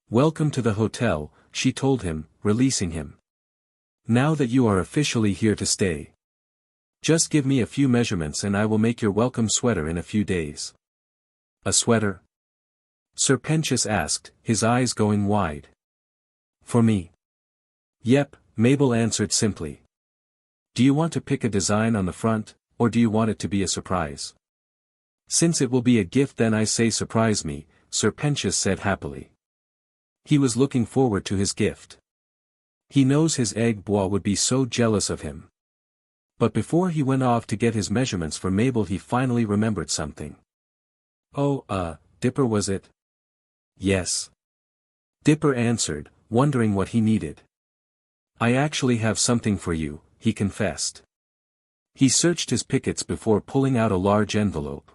Welcome to the hotel, she told him, releasing him. Now that you are officially here to stay. Just give me a few measurements and I will make your welcome sweater in a few days. A sweater? Sir Pentious asked, his eyes going wide. For me? Yep, Mabel answered simply. Do you want to pick a design on the front, or do you want it to be a surprise? Since it will be a gift then I say surprise me, Sir Pentious said happily. He was looking forward to his gift. He knows his egg bois would be so jealous of him. But before he went off to get his measurements for Mabel he finally remembered something. Oh, Dipper was it? Yes. Dipper answered, wondering what he needed. I actually have something for you, he confessed. He searched his pickets before pulling out a large envelope.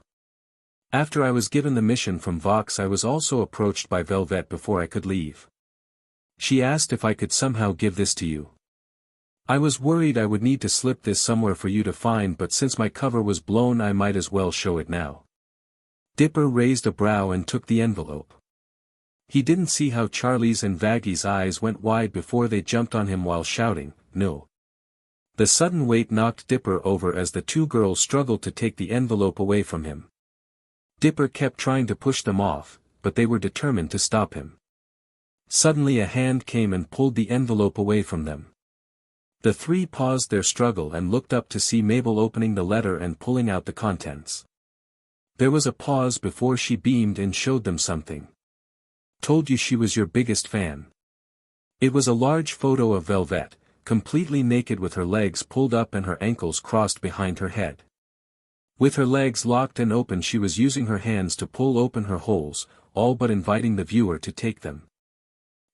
After I was given the mission from Vox I was also approached by Velvet before I could leave. She asked if I could somehow give this to you. I was worried I would need to slip this somewhere for you to find, but since my cover was blown I might as well show it now. Dipper raised a brow and took the envelope. He didn't see how Charlie's and Vaggie's eyes went wide before they jumped on him while shouting, no. The sudden weight knocked Dipper over as the two girls struggled to take the envelope away from him. Dipper kept trying to push them off, but they were determined to stop him. Suddenly a hand came and pulled the envelope away from them. The three paused their struggle and looked up to see Mabel opening the letter and pulling out the contents. There was a pause before she beamed and showed them something. "Told you she was your biggest fan." It was a large photo of Velvet, completely naked with her legs pulled up and her ankles crossed behind her head. With her legs locked and open she was using her hands to pull open her holes, all but inviting the viewer to take them.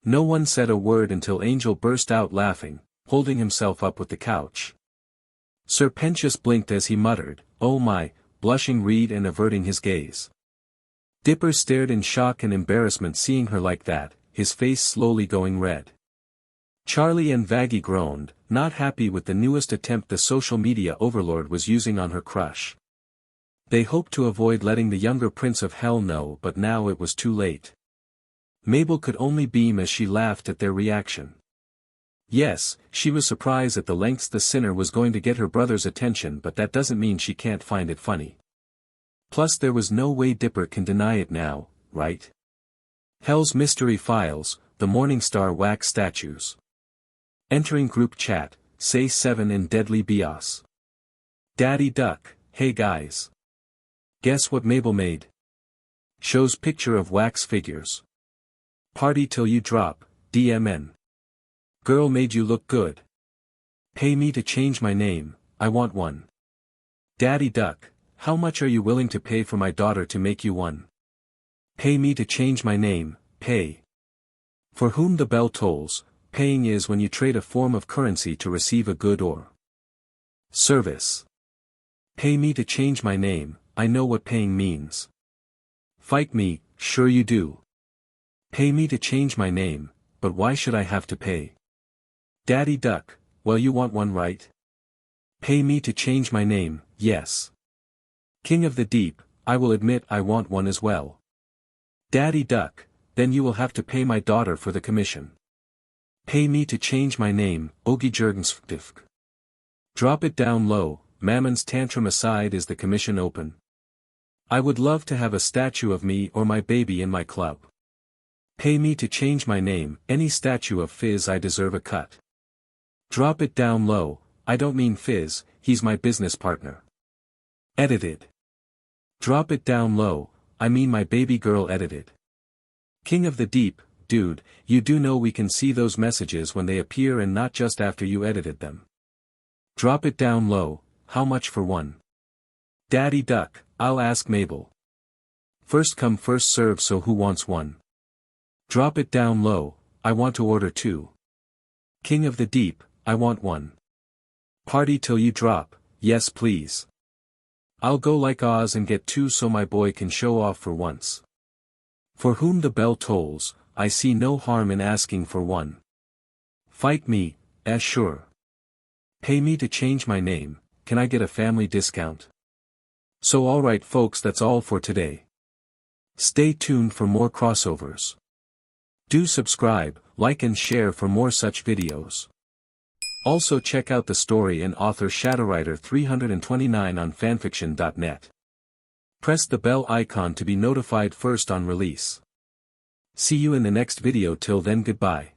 No one said a word until Angel burst out laughing, holding himself up with the couch. Sir Pentious blinked as he muttered, "Oh my," blushing Reed and averting his gaze. Dipper stared in shock and embarrassment seeing her like that, his face slowly going red. Charlie and Vaggie groaned, not happy with the newest attempt the social media overlord was using on her crush. They hoped to avoid letting the younger Prince of Hell know, but now it was too late. Mabel could only beam as she laughed at their reaction. Yes, she was surprised at the lengths the sinner was going to get her brother's attention, but that doesn't mean she can't find it funny. Plus there was no way Dipper can deny it now, right? Hell's Mystery Files, the Morningstar wax statues. Entering group chat, say 7 in Deadly Bios. Daddy Duck, hey guys. Guess what Mabel made? Shows picture of wax figures. Party till you drop, DMN. Girl made you look good. Pay me to change my name, I want one. Daddy Duck, how much are you willing to pay for my daughter to make you one? Pay me to change my name, pay. For whom the bell tolls, paying is when you trade a form of currency to receive a good or service. Pay me to change my name, I know what paying means. Fight me, sure you do. Pay me to change my name, but why should I have to pay? Daddy Duck, well you want one right? Pay me to change my name, yes. King of the Deep, I will admit I want one as well. Daddy Duck, then you will have to pay my daughter for the commission. Pay me to change my name, Ogijurgensftifk. Drop it down low, Mammon's tantrum aside, is the commission open? I would love to have a statue of me or my baby in my club. Pay me to change my name, any statue of Fizz I deserve a cut. Drop it down low, I don't mean Fizz, he's my business partner. Edited. Drop it down low, I mean my baby girl edited. King of the Deep, dude, you do know we can see those messages when they appear and not just after you edited them. Drop it down low, how much for one? Daddy Duck, I'll ask Mabel. First come first serve, so who wants one? Drop it down low, I want to order two. King of the Deep, I want one. Party till you drop, yes please. I'll go like Oz and get two so my boy can show off for once. For whom the bell tolls, I see no harm in asking for one. Fight me, sure. Pay me to change my name, can I get a family discount? So alright folks, that's all for today. Stay tuned for more crossovers. Do subscribe, like and share for more such videos. Also check out the story and author Shadowrider 329 on fanfiction.net. Press the bell icon to be notified first on release. See you in the next video, till then goodbye.